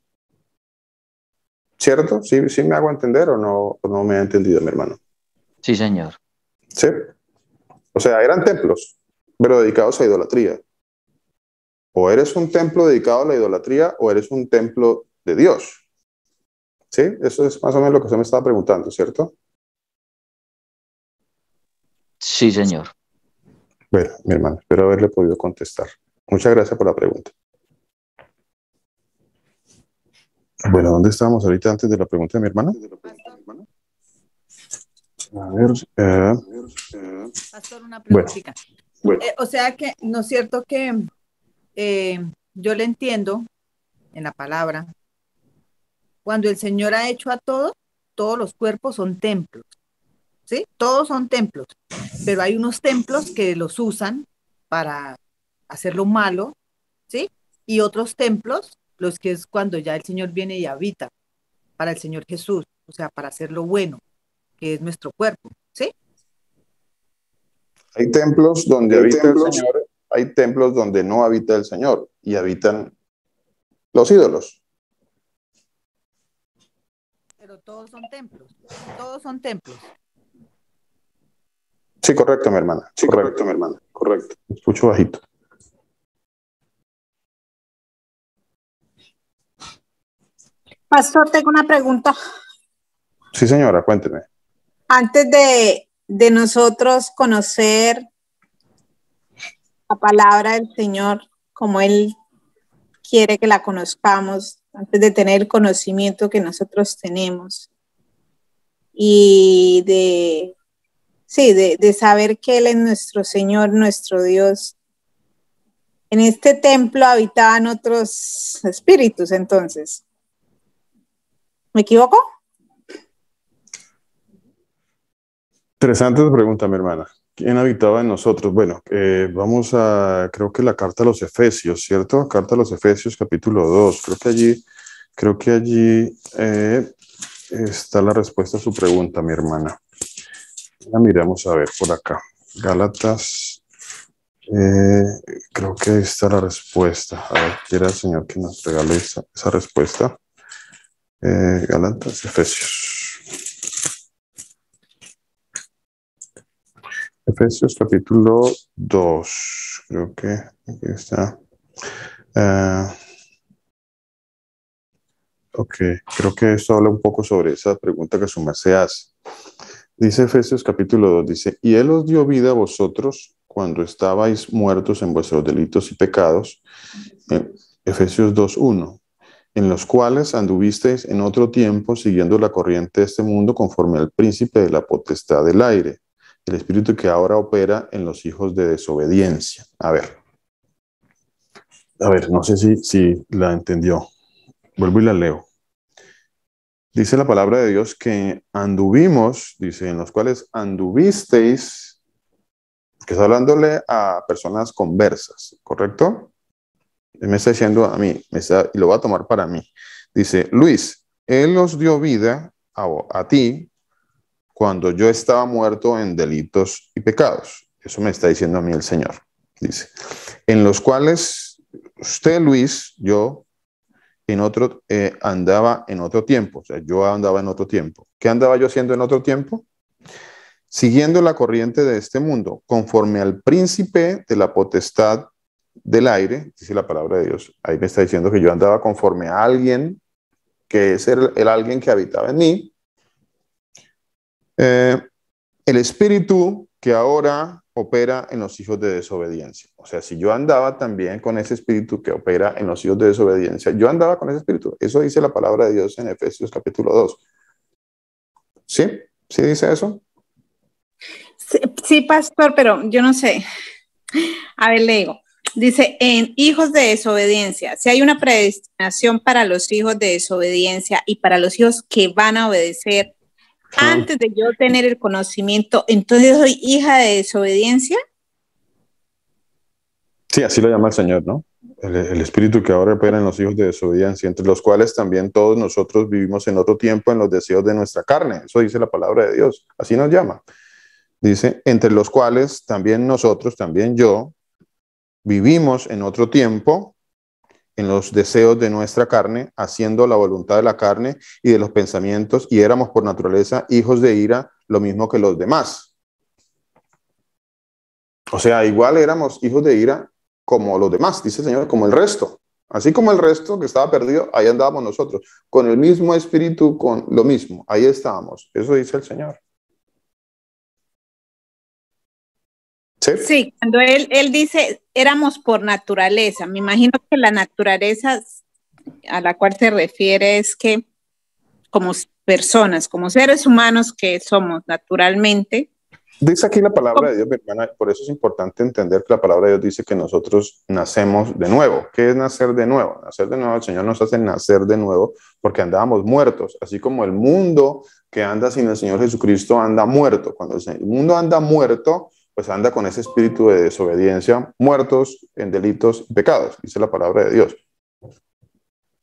¿Cierto? ¿Sí me hago entender o no me ha entendido, mi hermano? Sí, señor. Sí. O sea, eran templos, pero dedicados a idolatría. O eres un templo dedicado a la idolatría o eres un templo de Dios. ¿Sí? Eso es más o menos lo que usted me estaba preguntando, ¿cierto? Sí, señor. Bueno, mi hermano, espero haberle podido contestar. Muchas gracias por la pregunta. Bueno, ¿dónde estábamos ahorita antes de la pregunta de mi hermana? A ver. Pastor, una preguntita. Bueno. O sea que, ¿no es cierto que yo le entiendo en la palabra, cuando el Señor ha hecho a todos los cuerpos son templos, ¿sí? Todos son templos, pero hay unos templos que los usan para hacer lo malo, ¿sí? Y otros templos, los que es cuando ya el Señor viene y habita, para el Señor Jesús, o sea, para hacer lo bueno, que es nuestro cuerpo, ¿sí? Hay templos donde habita el Señor, hay templos donde no habita el Señor y habitan los ídolos. Pero todos son templos, todos son templos. Sí, correcto, mi hermana. Sí, correcto, mi hermana. Correcto. Escucho bajito. Pastor, tengo una pregunta. Sí, señora, cuénteme. Antes de nosotros conocer la palabra del Señor, como Él quiere que la conozcamos, antes de tener el conocimiento que nosotros tenemos y de saber que Él es nuestro Señor, nuestro Dios. En este templo habitaban otros espíritus, entonces. ¿Me equivoco? Interesante tu pregunta, mi hermana. ¿Quién habitaba en nosotros? Bueno, vamos a, creo que la carta a los Efesios, ¿cierto? Carta a los Efesios, capítulo 2. Creo que allí está la respuesta a su pregunta, mi hermana. La miramos a ver por acá. Gálatas, creo que ahí está la respuesta. A ver, quiera el Señor que nos regale esa respuesta. Gálatas, Efesios. Efesios capítulo 2, creo que aquí está. Ok, creo que esto habla un poco sobre esa pregunta que su merced hace. Dice Efesios capítulo 2, dice, y Él os dio vida a vosotros cuando estabais muertos en vuestros delitos y pecados. Efesios 2:1, en los cuales anduvisteis en otro tiempo siguiendo la corriente de este mundo conforme al príncipe de la potestad del aire, el espíritu que ahora opera en los hijos de desobediencia. A ver, no sé si la entendió. Vuelvo y la leo. Dice la palabra de Dios que anduvimos, dice, en los cuales anduvisteis, que está hablándole a personas conversas, ¿correcto? Él me está diciendo a mí, y lo va a tomar para mí. Dice, Luis, Él os dio vida a ti cuando yo estaba muerto en delitos y pecados. Eso me está diciendo a mí el Señor. Dice, en los cuales usted, Luis, yo, andaba en otro tiempo. O sea, yo andaba en otro tiempo. ¿Qué andaba yo haciendo en otro tiempo? Siguiendo la corriente de este mundo, conforme al príncipe de la potestad del aire, dice la palabra de Dios. Ahí me está diciendo que yo andaba conforme a alguien, que es el alguien que habitaba en mí. El espíritu que ahora opera en los hijos de desobediencia. O sea, si yo andaba también con ese espíritu que opera en los hijos de desobediencia, yo andaba con ese espíritu. Eso dice la palabra de Dios en Efesios capítulo 2. ¿Sí? ¿Sí dice eso? Sí, pastor, pero yo no sé. A ver, le digo. Dice, en hijos de desobediencia, si hay una predestinación para los hijos de desobediencia y para los hijos que van a obedecer, antes de yo tener el conocimiento, entonces soy hija de desobediencia. Sí, así lo llama el Señor, ¿no? El espíritu que ahora opera en los hijos de desobediencia, entre los cuales también todos nosotros vivimos en otro tiempo en los deseos de nuestra carne. Eso dice la palabra de Dios. Así nos llama. Dice, entre los cuales también nosotros, también yo, vivimos en otro tiempo en los deseos de nuestra carne, haciendo la voluntad de la carne y de los pensamientos, y éramos por naturaleza hijos de ira, lo mismo que los demás. O sea, igual éramos hijos de ira como los demás, dice el Señor, como el resto. Así como el resto que estaba perdido, ahí andábamos nosotros, con el mismo espíritu, con lo mismo, ahí estábamos. Eso dice el Señor. ¿Sí? Sí, cuando él dice, éramos por naturaleza, me imagino que la naturaleza a la cual se refiere es que como personas, como seres humanos que somos naturalmente, Dice aquí la palabra de Dios, mi hermana, por eso es importante entender que la palabra de Dios dice que nosotros nacemos de nuevo. ¿Qué es nacer de nuevo? Nacer de nuevo, el Señor nos hace nacer de nuevo porque andábamos muertos, así como el mundo que anda sin el Señor Jesucristo anda muerto. Cuando el mundo anda muerto, pues anda con ese espíritu de desobediencia, muertos en delitos y pecados, dice la palabra de Dios.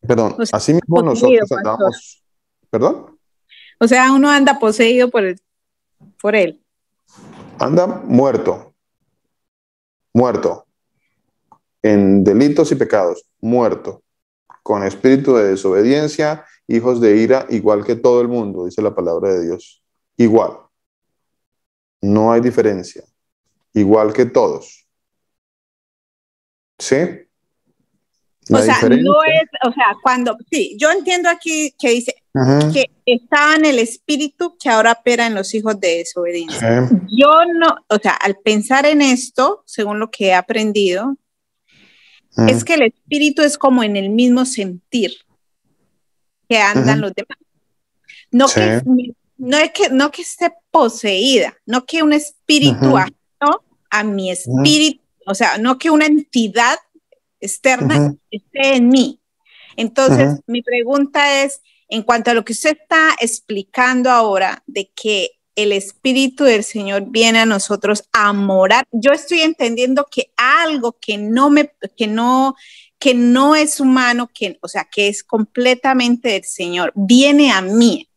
Perdón, O sea, así mismo poseído, nosotros andamos, ¿perdón? o sea, uno anda poseído por él. Anda muerto, muerto, en delitos y pecados, muerto, con espíritu de desobediencia, hijos de ira, igual que todo el mundo, dice la palabra de Dios. Igual. No hay diferencia. Igual que todos. ¿Sí? O sea, no es, o sea, cuando, sí, yo entiendo aquí que dice que estaba en el espíritu que ahora opera en los hijos de desobediencia. Yo no, o sea, al pensar en esto, según lo que he aprendido, es que el espíritu es como en el mismo sentir que andan los demás. No, no que esté poseída, no que un espíritu ajeno a mi espíritu, o sea, no que una entidad externa esté en mí. Entonces, mi pregunta es, en cuanto a lo que usted está explicando ahora, de que el Espíritu del Señor viene a nosotros a morar, yo estoy entendiendo que algo que no es humano, o sea, que es completamente del Señor, viene a mí,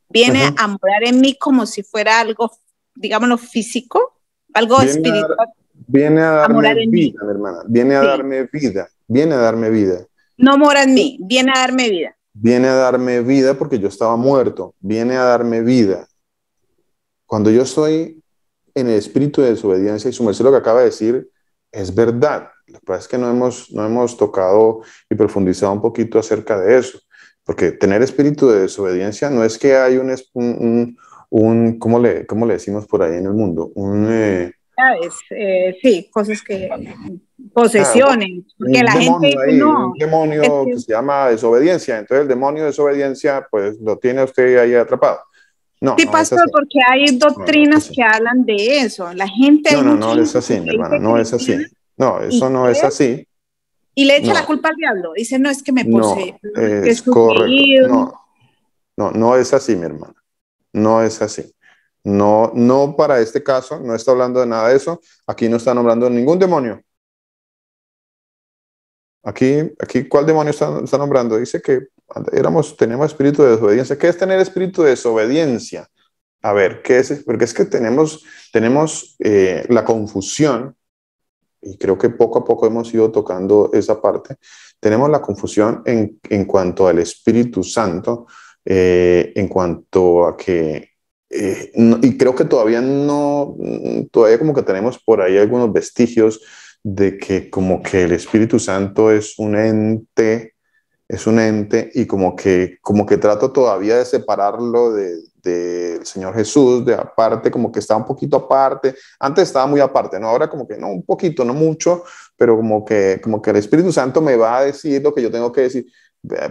viene a morar en mí como si fuera algo, digámoslo, físico, algo espiritual. Viene a darme vida, mi hermana. Viene a darme vida. Viene a darme vida. No mora en mí, viene a darme vida. Viene a darme vida porque yo estaba muerto. Viene a darme vida. Cuando yo estoy en el espíritu de desobediencia, y su merced lo que acaba de decir es verdad. Lo que pasa es que no hemos tocado y profundizado un poquito acerca de eso. Porque tener espíritu de desobediencia no es que hay ¿cómo le decimos por ahí en el mundo? Sí, cosas que posesiones, porque la gente ahí, no, un demonio que se llama desobediencia, entonces el demonio de desobediencia pues lo tiene usted ahí atrapado. No, sí, pastor, es porque hay doctrinas que hablan de eso. La gente no es así, mi hermana, no es así. No, eso no es así. Y le echa la culpa al diablo. Dice, no, es que me posee. No, es correcto. No es así, mi hermana. No es así. No para este caso, no está hablando de nada de eso. Aquí no está nombrando ningún demonio. Aquí ¿cuál demonio está nombrando? Dice que teníamos espíritu de desobediencia. ¿Qué es tener espíritu de desobediencia? A ver, ¿qué es? Porque es que tenemos la confusión, y creo que poco a poco hemos ido tocando esa parte. Tenemos la confusión en cuanto al Espíritu Santo, en cuanto a que y creo que todavía como que tenemos por ahí algunos vestigios de que como que el Espíritu Santo es un ente y como que trato todavía de separarlo del Señor Jesús, de aparte, como que está un poquito aparte. Antes estaba muy aparte, ¿no? Ahora como que no, un poquito, no mucho, pero como que el Espíritu Santo me va a decir lo que yo tengo que decir.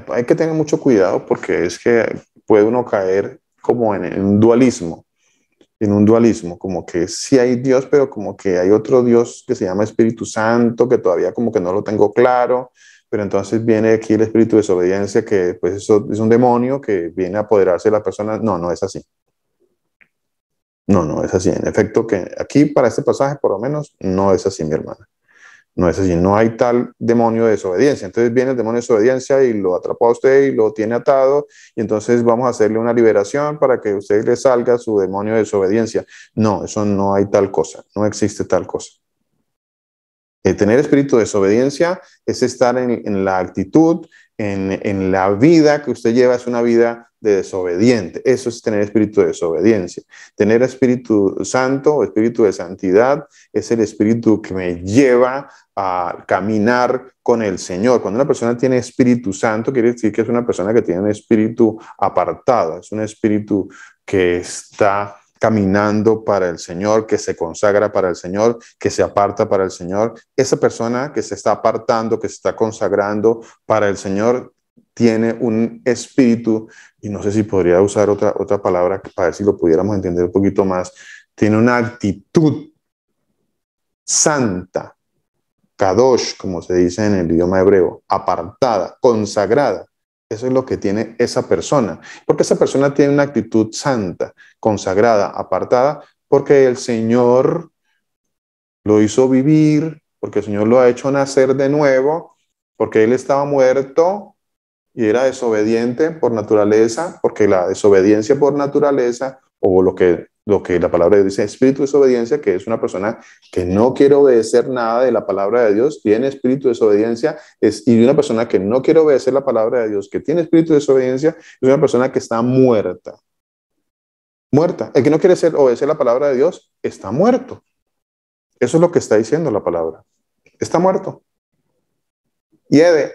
Hay que tener mucho cuidado porque es que puede uno caer como en un dualismo, como que sí hay Dios, pero como que hay otro Dios que se llama Espíritu Santo, que todavía como que no lo tengo claro, pero entonces viene aquí el espíritu de desobediencia, que pues eso es un demonio que viene a apoderarse de la persona. No es así. No es así. En efecto, que aquí para este pasaje por lo menos no es así, mi hermana. No es así, no hay tal demonio de desobediencia. Entonces viene el demonio de desobediencia y lo atrapó a usted y lo tiene atado, y entonces vamos a hacerle una liberación para que usted le salga su demonio de desobediencia. No, eso no hay tal cosa, no existe tal cosa. Tener espíritu de desobediencia es estar en la actitud, en la vida que usted lleva, es una vida de desobediente. Eso es tener espíritu de desobediencia. Tener Espíritu Santo o espíritu de santidad es el espíritu que me lleva a caminar con el Señor. Cuando una persona tiene Espíritu Santo, quiere decir que es una persona que tiene un espíritu apartado, es un espíritu que está caminando para el Señor, que se consagra para el Señor, que se aparta para el Señor. Esa persona que se está apartando, que se está consagrando para el Señor, tiene un espíritu, y no sé si podría usar otra palabra para ver si lo pudiéramos entender un poquito más, tiene una actitud santa, kadosh, como se dice en el idioma hebreo, apartada, consagrada. Eso es lo que tiene esa persona, porque esa persona tiene una actitud santa, consagrada, apartada, porque el Señor lo hizo vivir, porque el Señor lo ha hecho nacer de nuevo, porque él estaba muerto y era desobediente por naturaleza, porque la desobediencia por naturaleza, o lo que la palabra de Dios dice, espíritu de desobediencia, que es una persona que no quiere obedecer nada de la palabra de Dios, tiene espíritu de desobediencia, y una persona que no quiere obedecer la palabra de Dios, que tiene espíritu de desobediencia, es una persona que está muerta. Muerta. El que no quiere obedecer la palabra de Dios está muerto. Eso es lo que está diciendo la palabra. Está muerto. Y Ede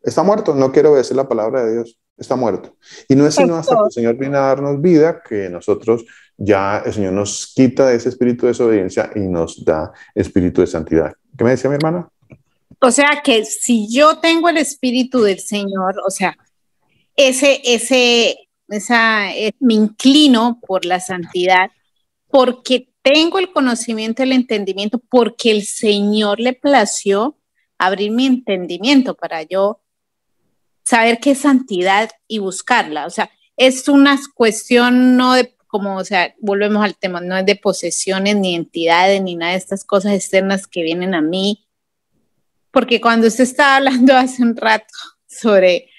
está muerto, no quiere obedecer la palabra de Dios. Está muerto. Y no es sino hasta que el Señor viene a darnos vida que nosotros ya el Señor nos quita de ese espíritu de desobediencia y nos da espíritu de santidad. ¿Qué me decía mi hermana? O sea que si yo tengo el espíritu del Señor, o sea, me inclino por la santidad porque tengo el conocimiento, el entendimiento, porque el Señor le plació abrir mi entendimiento para yo saber qué es santidad y buscarla. O sea, es una cuestión no de, como, o sea, volvemos al tema, no es de posesiones, ni entidades, ni nada de estas cosas externas que vienen a mí. Porque cuando usted estaba hablando hace un rato sobre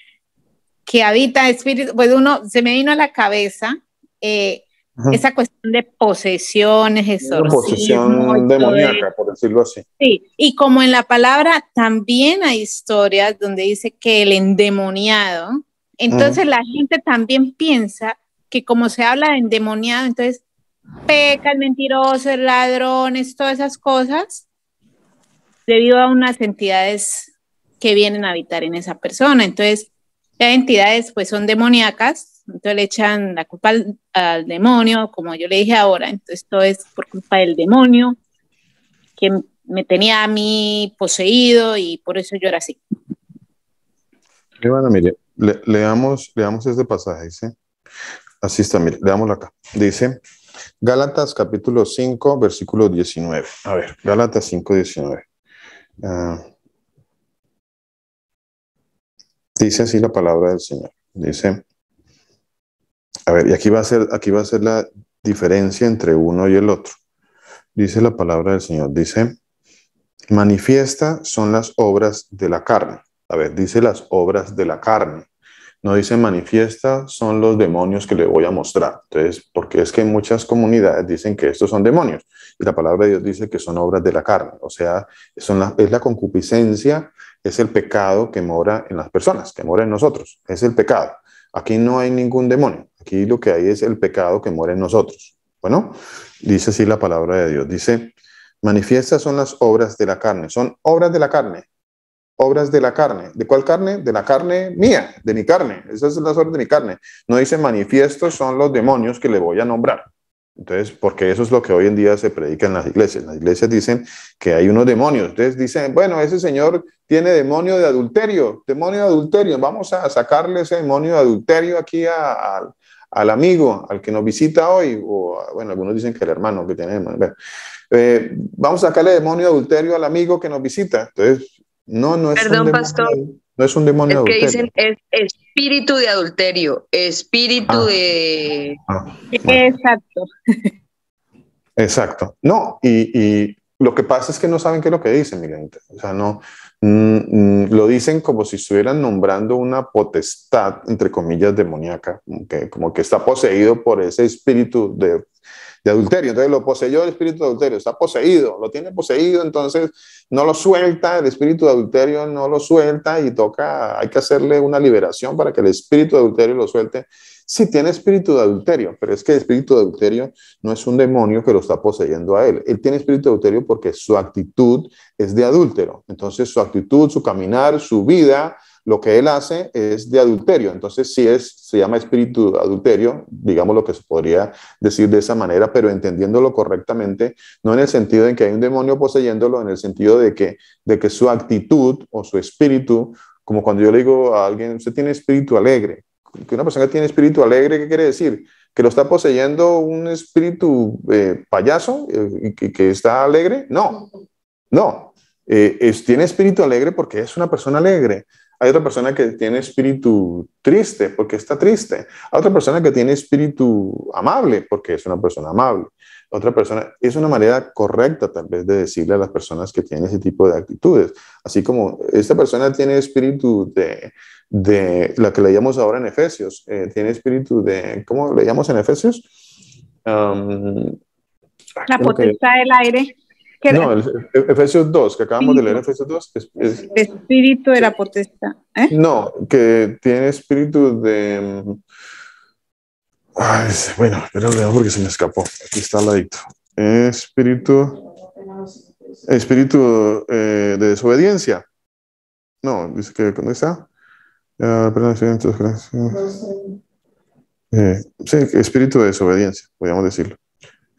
que habita espíritu, pues se me vino a la cabeza esa cuestión de posesiones, exorcismo. Posesión demoníaca, por decirlo así. Sí, y como en la palabra también hay historias donde dice que el endemoniado, entonces la gente también piensa que como se habla de endemoniado, entonces peca, el mentiroso, el ladrones, todas esas cosas, debido a unas entidades que vienen a habitar en esa persona. Entonces, las entidades pues son demoníacas, entonces le echan la culpa al demonio, como yo le dije ahora, entonces todo es por culpa del demonio, que me tenía a mí poseído y por eso yo era así. Bueno, mire, leamos este pasaje, dice, así está, mire, leámoslo acá. Dice, Gálatas capítulo 5, versículo 19. A ver, Gálatas 5, 19. Dice así la palabra del Señor. Dice, a ver, y aquí va a ser la diferencia entre uno y el otro. Dice la palabra del Señor, dice, manifiestas son las obras de la carne. A ver, dice las obras de la carne. No dice manifiesta son los demonios que le voy a mostrar. Entonces, porque es que en muchas comunidades dicen que estos son demonios. Y la palabra de Dios dice que son obras de la carne. O sea, es la concupiscencia, es el pecado que mora en las personas, que mora en nosotros. Es el pecado. Aquí no hay ningún demonio. Aquí lo que hay es el pecado que mora en nosotros. Bueno, dice así la palabra de Dios. Dice, manifiestas son las obras de la carne. Son obras de la carne. Obras de la carne. ¿De cuál carne? De la carne mía, de mi carne. Esas son las obras de mi carne. No dice manifiestos son los demonios que le voy a nombrar. Entonces, porque eso es lo que hoy en día se predica en las iglesias. Las iglesias dicen que hay unos demonios. Entonces dicen, bueno, ese señor tiene demonio de adulterio. Demonio de adulterio. Vamos a sacarle ese demonio de adulterio aquí al amigo, al que nos visita hoy. O, bueno, algunos dicen que el hermano que tiene demonio. Vamos a sacarle demonio de adulterio al amigo que nos visita. Entonces, no es Perdón, un demonio, pastor. No es un demonio de adulterio. Es que dicen es espíritu de adulterio, espíritu de... Bueno. Exacto. Exacto. No, y lo que pasa es que no saben qué es lo que dicen, Miguelito. O sea, no, lo dicen como si estuvieran nombrando una potestad, entre comillas, demoníaca, como que está poseído por ese espíritu de adulterio. Entonces lo poseyó el espíritu de adulterio, está poseído, lo tiene poseído, entonces no lo suelta, el espíritu de adulterio no lo suelta y hay que hacerle una liberación para que el espíritu de adulterio lo suelte. Sí, tiene espíritu de adulterio, pero es que el espíritu de adulterio no es un demonio que lo está poseyendo a él. Él tiene espíritu de adulterio porque su actitud es de adúltero. Entonces su actitud, su caminar, su vida, lo que él hace es de adulterio. Entonces sí se llama espíritu de adulterio, digamos lo que se podría decir de esa manera, pero entendiéndolo correctamente, no en el sentido de que hay un demonio poseyéndolo, en el sentido de que su actitud o su espíritu, como cuando yo le digo a alguien, usted tiene espíritu alegre. Que una persona que tiene espíritu alegre, ¿qué quiere decir? que lo está poseyendo un espíritu payaso y que está alegre. No, no. Tiene espíritu alegre porque es una persona alegre. Hay otra persona que tiene espíritu triste porque está triste. Hay otra persona que tiene espíritu amable porque es una persona amable. Otra persona, es una manera correcta tal vez de decirle a las personas que tienen ese tipo de actitudes. Así como esta persona tiene espíritu de la que leíamos ahora en Efesios, tiene espíritu de, ¿cómo leíamos en Efesios? La potestad del aire. No, Efesios 2, que acabamos de leer Efesios 2. El espíritu de la potestad. No, que tiene espíritu de... Ay, bueno, pero lo leo porque se me escapó. Aquí está al ladito. Espíritu de desobediencia. No, dice que ¿dónde está? Sí, espíritu de desobediencia, podríamos decirlo.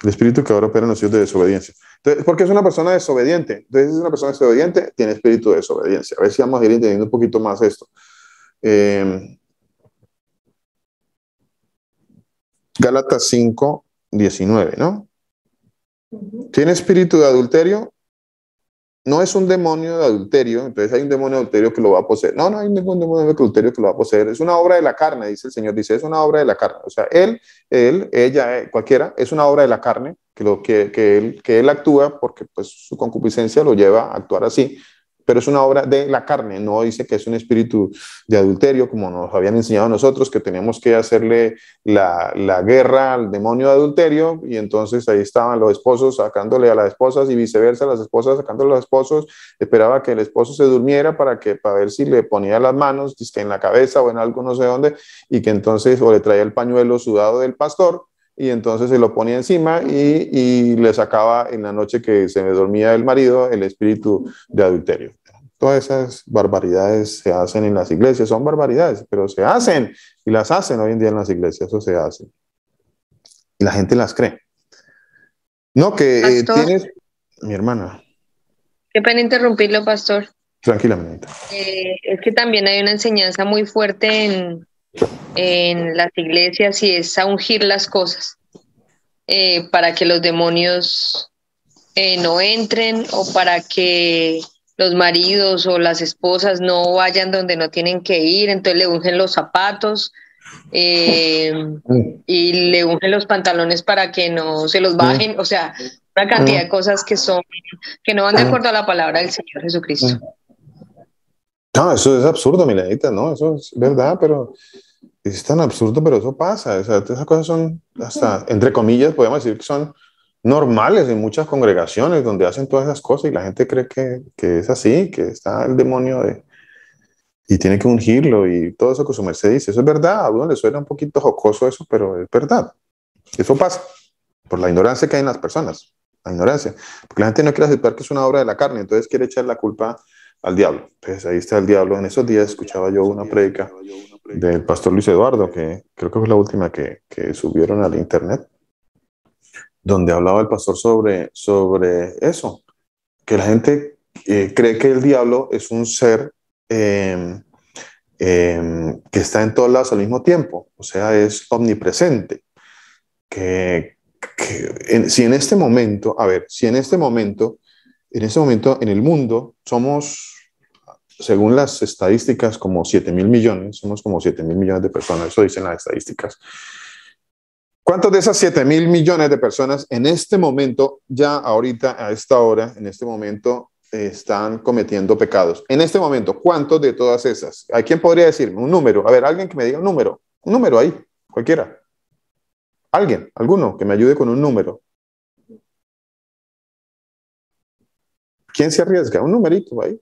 El espíritu que ahora opera en los hijos de desobediencia. Entonces, porque es una persona desobediente. Entonces, es una persona desobediente, tiene espíritu de desobediencia. A ver si vamos a ir entendiendo un poquito más esto. Gálatas 5, 19, ¿no? ¿Tiene espíritu de adulterio? No es un demonio de adulterio, entonces hay un demonio de adulterio que lo va a poseer. No, no hay ningún demonio de adulterio que lo va a poseer. Es una obra de la carne, dice el Señor. Dice, es una obra de la carne. O sea, él, ella, cualquiera, es una obra de la carne que él actúa porque pues, su concupiscencia lo lleva a actuar así. Pero es una obra de la carne, no dice que es un espíritu de adulterio, como nos habían enseñado a nosotros, que teníamos que hacerle la guerra al demonio de adulterio, y entonces ahí estaban los esposos sacándole a las esposas y viceversa, las esposas sacándole a los esposos, esperaba que el esposo se durmiera para ver si le ponía las manos, en la cabeza o en algo no sé dónde, y que entonces o le traía el pañuelo sudado del pastor, y entonces se lo ponía encima y le sacaba en la noche que se me dormía el marido el espíritu de adulterio. Todas esas barbaridades se hacen en las iglesias, son barbaridades, pero se hacen y las hacen hoy en día en las iglesias, eso se hace. Y la gente las cree. No, que tienes... Mi hermana. Qué pena interrumpirlo, pastor. Tranquila, manita. Es que también hay una enseñanza muy fuerte en las iglesias y es a ungir las cosas para que los demonios no entren o para que los maridos o las esposas no vayan donde no tienen que ir, entonces le ungen los zapatos y le ungen los pantalones para que no se los bajen, o sea, una cantidad de cosas que no van de acuerdo a la palabra del Señor Jesucristo. No, eso es absurdo, Milenita, no, eso es verdad, pero es tan absurdo, pero eso pasa. O sea, esas cosas son, hasta, entre comillas, podemos decir que son normales en muchas congregaciones donde hacen todas esas cosas y la gente cree que es así, que está el demonio y tiene que ungirlo y todo eso que su merced dice. Eso es verdad, a uno le suena un poquito jocoso eso, pero es verdad. Eso pasa por la ignorancia que hay en las personas, la ignorancia. Porque la gente no quiere aceptar que es una obra de la carne, entonces quiere echar la culpa al diablo. Entonces ahí está el diablo. En esos días escuchaba yo una prédica del pastor Luis Eduardo, que creo que fue la última que subieron al internet, donde hablaba el pastor sobre eso, que la gente cree que el diablo es un ser que está en todos lados al mismo tiempo, o sea, es omnipresente, si en este momento, en el mundo somos, según las estadísticas, como 7.000 millones, somos como 7.000 millones de personas, eso dicen las estadísticas. ¿Cuántos de esas 7.000 millones de personas en este momento, ya ahorita, a esta hora, en este momento, están cometiendo pecados? En este momento, ¿cuántos de todas esas? ¿A quién podría decirme un número? A ver, alguien que me diga un número ahí, cualquiera. Alguien, alguno que me ayude con un número. ¿Quién se arriesga? Un numerito ahí.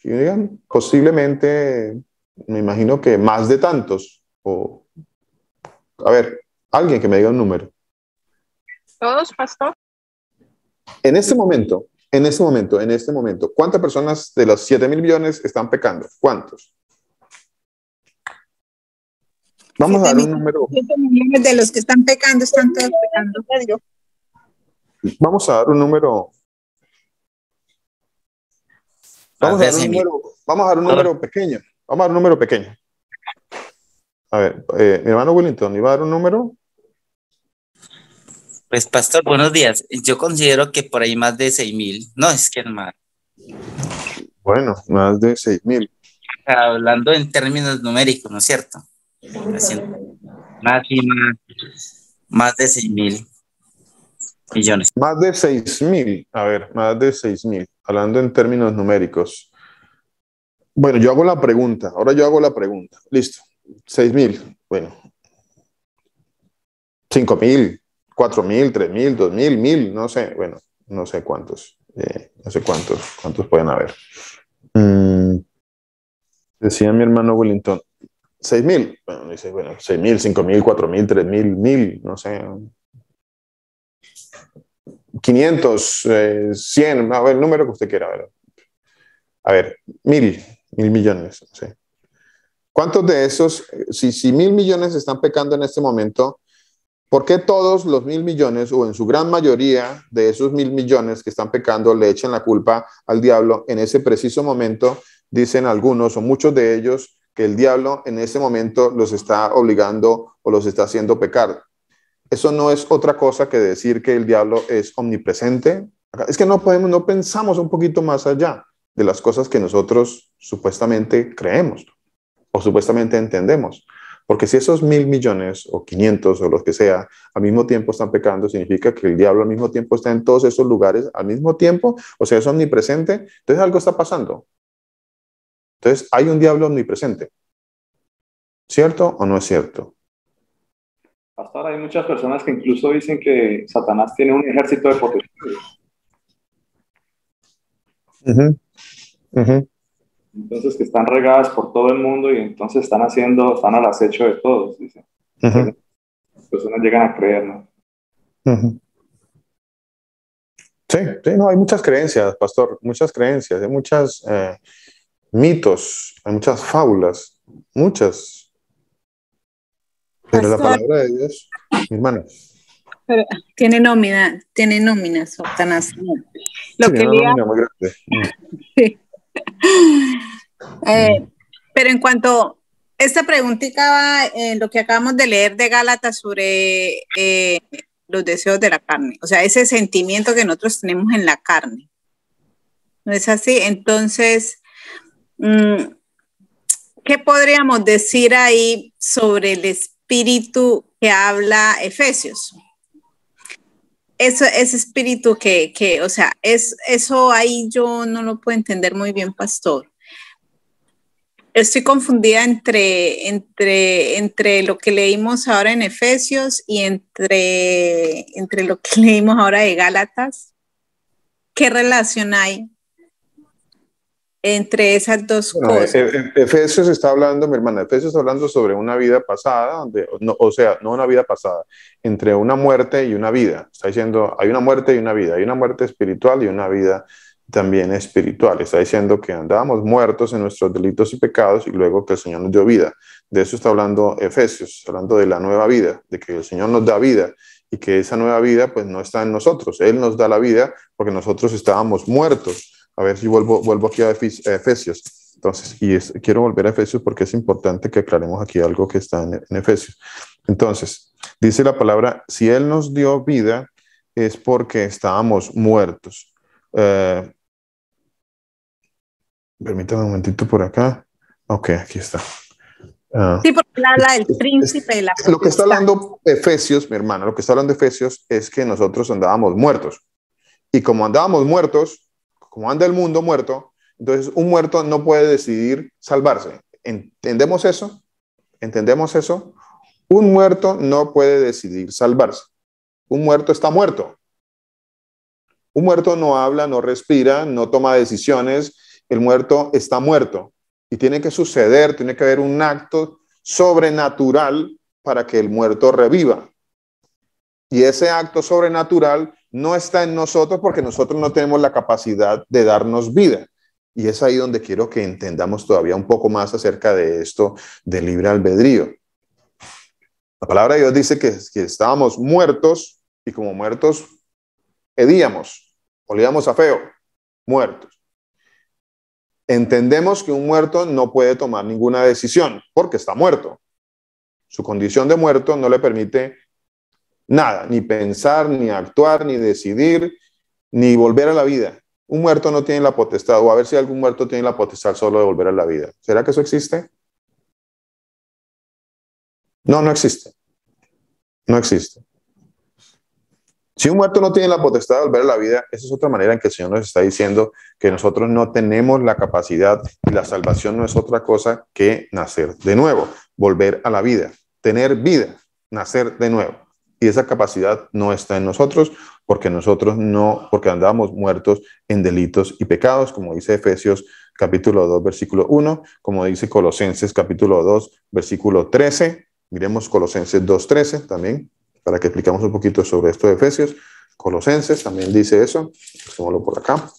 Que digan, posiblemente, me imagino que más de tantos. A ver, alguien que me diga un número. Todos, pastor. En este momento, ¿cuántas personas de los 7.000 millones están pecando? ¿Cuántos? Vamos a dar un número. 7 millones de los que están pecando, están todos pecando. Vamos a dar un número. Vamos a dar un número pequeño. Vamos a dar un número pequeño. A ver, mi hermano Willington, ¿iba a dar un número? Pues, pastor, buenos días. Yo considero que por ahí más de 6.000. No, es que hermano. Bueno, más de 6.000. Hablando en términos numéricos, ¿no es cierto? Más y más de 6.000 millones. Más de 6.000. A ver, más de 6.000. Hablando en términos numéricos. Bueno, yo hago la pregunta. Ahora yo hago la pregunta. Listo. 6.000. Bueno. 5.000, 4.000, 3.000, 2.000, 1.000. No sé. Bueno, no sé cuántos. No sé cuántos pueden haber. Decía mi hermano Wellington. 6.000. Bueno, dice, bueno, 6.000, 5.000, 4.000, 3.000, 1.000. No sé. 500, 100, a ver, el número que usted quiera. A ver, 1.000 millones. No sé. ¿Cuántos de esos, si 1.000 millones están pecando en este momento, por qué todos los 1.000 millones o en su gran mayoría de esos 1.000 millones que están pecando le echan la culpa al diablo en ese preciso momento? Dicen algunos o muchos de ellos que el diablo en ese momento los está obligando o los está haciendo pecar. Eso no es otra cosa que decir que el diablo es omnipresente. Es que no pensamos un poquito más allá de las cosas que nosotros supuestamente creemos o supuestamente entendemos. Porque si esos 1.000 millones o 500 o los que sea al mismo tiempo están pecando, significa que el diablo al mismo tiempo está en todos esos lugares al mismo tiempo, o sea, es omnipresente. Entonces algo está pasando. Entonces hay un diablo omnipresente. ¿Cierto o no es cierto? Pastor, hay muchas personas que incluso dicen que Satanás tiene un ejército de protectores. Entonces, que están regadas por todo el mundo y entonces están al acecho de todos, dicen. Las personas llegan a creer, ¿no? Sí, no, hay muchas creencias, pastor, muchas creencias, hay muchos mitos, hay muchas fábulas, muchas. Pero la palabra de Dios, mi hermano. Pero tiene nómina, Satanás. Lo tiene que una nómina muy grande. Sí. Pero en cuanto esta preguntita va en lo que acabamos de leer de Gálatas sobre los deseos de la carne, o sea, ese sentimiento que nosotros tenemos en la carne. ¿No es así? Entonces, ¿qué podríamos decir ahí sobre el espíritu que habla Efesios? Ese espíritu o sea, eso ahí yo no lo puedo entender muy bien, pastor. Estoy confundida entre lo que leímos ahora en Efesios y entre lo que leímos ahora de Gálatas. ¿Qué relación hay entre esas dos cosas? Efesios está hablando, mi hermana, Efesios está hablando sobre una vida pasada, no una vida pasada, entre una muerte y una vida. Está diciendo, hay una muerte y una vida, hay una muerte espiritual y una vida también espiritual. Está diciendo que andábamos muertos en nuestros delitos y pecados y luego que el Señor nos dio vida. De eso está hablando Efesios, hablando de la nueva vida, de que el Señor nos da vida y que esa nueva vida pues no está en nosotros. Él nos da la vida porque nosotros estábamos muertos. A ver si vuelvo aquí a Efesios. Entonces, quiero volver a Efesios porque es importante que aclaremos aquí algo que está en Efesios. Entonces, dice la palabra, si Él nos dio vida es porque estábamos muertos. Permítame un momentito por acá. Ok, aquí está. Sí, porque él habla del príncipe de la potestad. Lo que está hablando Efesios, mi hermano, lo que está hablando Efesios es que nosotros andábamos muertos. Y como andábamos muertos, como anda el mundo muerto, entonces un muerto no puede decidir salvarse. ¿Entendemos eso? ¿Entendemos eso? Un muerto no puede decidir salvarse. Un muerto está muerto. Un muerto no habla, no respira, no toma decisiones. El muerto está muerto. Y tiene que suceder, tiene que haber un acto sobrenatural para que el muerto reviva. Y ese acto sobrenatural no está en nosotros porque nosotros no tenemos la capacidad de darnos vida. Y es ahí donde quiero que entendamos todavía un poco más acerca de esto del libre albedrío. La palabra de Dios dice que estábamos muertos y como muertos hedíamos, olíamos a feo, muertos. Entendemos que un muerto no puede tomar ninguna decisión porque está muerto. Su condición de muerto no le permite Nada, ni pensar, ni actuar, ni decidir, ni volver a la vida. Un muerto no tiene la potestad, o a ver si algún muerto tiene la potestad solo de volver a la vida. ¿Será que eso existe? No, no existe. No existe. Si un muerto no tiene la potestad de volver a la vida, esa es otra manera en que el Señor nos está diciendo que nosotros no tenemos la capacidad y la salvación no es otra cosa que nacer de nuevo, volver a la vida, tener vida, nacer de nuevo. Y esa capacidad no está en nosotros porque nosotros no, porque andábamos muertos en delitos y pecados, como dice Efesios capítulo 2, versículo 1, como dice Colosenses capítulo 2, versículo 13. Miremos Colosenses 2:13 también, para que explicamos un poquito sobre esto de Efesios. Colosenses también dice eso. Busquémoslo por acá.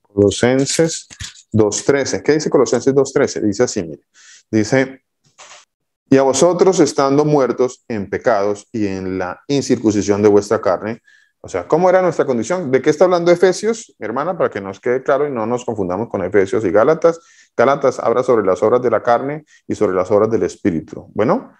Colosenses 2:13. ¿Qué dice Colosenses 2:13? Dice así, mire. Dice, y a vosotros estando muertos en pecados y en la incircuncisión de vuestra carne. O sea, ¿cómo era nuestra condición? ¿De qué está hablando Efesios, mi hermana? Para que nos quede claro y no nos confundamos con Efesios y Gálatas. Gálatas habla sobre las obras de la carne y sobre las obras del Espíritu. Bueno,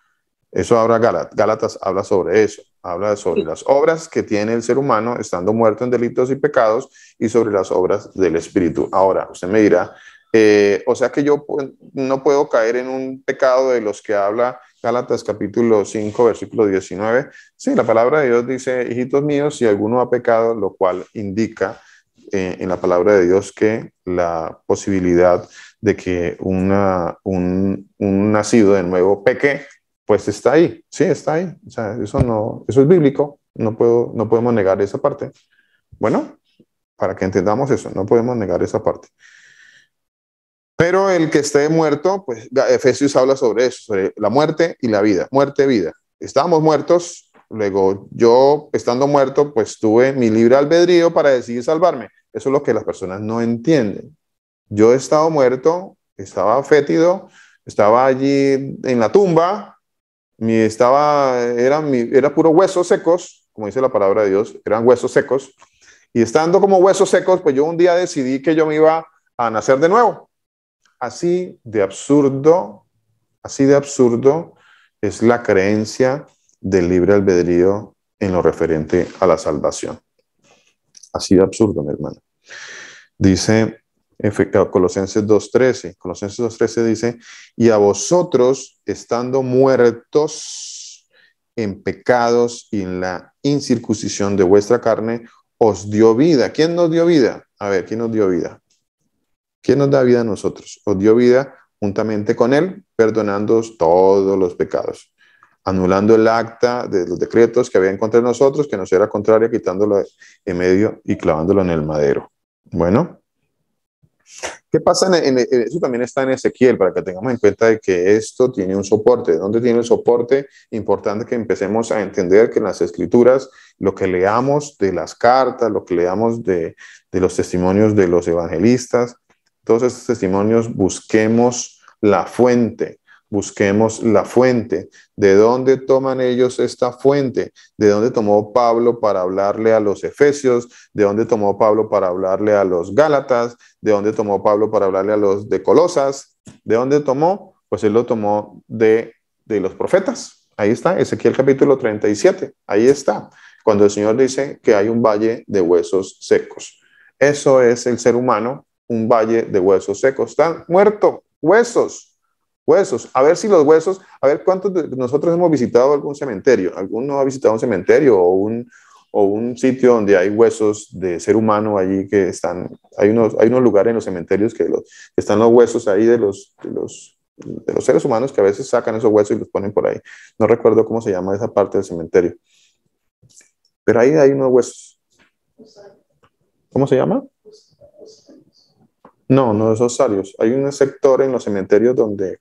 eso habla Gálatas. Gálatas habla sobre eso. Habla sobre las obras que tiene el ser humano estando muerto en delitos y pecados y sobre las obras del Espíritu. Ahora, usted me dirá, o sea que yo no puedo caer en un pecado de los que habla Gálatas capítulo 5, versículo 19. Sí, la palabra de Dios dice, hijitos míos, si alguno ha pecado, lo cual indica en la palabra de Dios que la posibilidad de que un nacido de nuevo peque, pues está ahí, sí, está ahí. O sea, eso es bíblico, no podemos negar esa parte. Bueno, para que entendamos eso, no podemos negar esa parte. Pero el que esté muerto, pues Efesios habla sobre eso, sobre la muerte y la vida, muerte, vida. Estábamos muertos, luego yo estando muerto, pues tuve mi libre albedrío para decidir salvarme. Eso es lo que las personas no entienden. Yo he estado muerto, estaba fétido, estaba allí en la tumba, era puro huesos secos, como dice la palabra de Dios, eran huesos secos. Y estando como huesos secos, pues yo un día decidí que yo me iba a nacer de nuevo. Así de absurdo es la creencia del libre albedrío en lo referente a la salvación. Así de absurdo, mi hermano. Dice Colosenses 2:13. Colosenses 2:13 dice, y a vosotros, estando muertos en pecados y en la incircuncisión de vuestra carne, os dio vida. ¿Quién nos dio vida? A ver, ¿quién nos dio vida? ¿Quién nos da vida a nosotros? Os dio vida juntamente con Él, perdonándoos todos los pecados, anulando el acta de los decretos que había en contra de nosotros, que nos era contraria, quitándolo en medio y clavándolo en el madero. Bueno, ¿qué pasa? Eso también está en Ezequiel, para que tengamos en cuenta de que esto tiene un soporte. ¿De dónde tiene el soporte? Importante que empecemos a entender que en las Escrituras, lo que leamos de las cartas, lo que leamos de los testimonios de los evangelistas, todos estos testimonios, busquemos la fuente. ¿De dónde toman ellos esta fuente? ¿De dónde tomó Pablo para hablarle a los Efesios? ¿De dónde tomó Pablo para hablarle a los Gálatas? ¿De dónde tomó Pablo para hablarle a los de Colosas? ¿De dónde tomó? Pues él lo tomó de los profetas. Ahí está, Ezequiel capítulo 37. Ahí está, cuando el Señor dice que hay un valle de huesos secos. Eso es el ser humano. Un valle de huesos secos. Están muertos, huesos. A ver si los huesos, a ver cuántos de nosotros hemos visitado algún cementerio. ¿Alguno ha visitado un cementerio o un sitio donde hay huesos de ser humano allí que están? Hay unos lugares en los cementerios que están los huesos ahí de los seres humanos que a veces sacan esos huesos y los ponen por ahí. No recuerdo cómo se llama esa parte del cementerio. Pero ahí hay unos huesos. ¿Cómo se llama? No, esos osarios. Hay un sector en los cementerios donde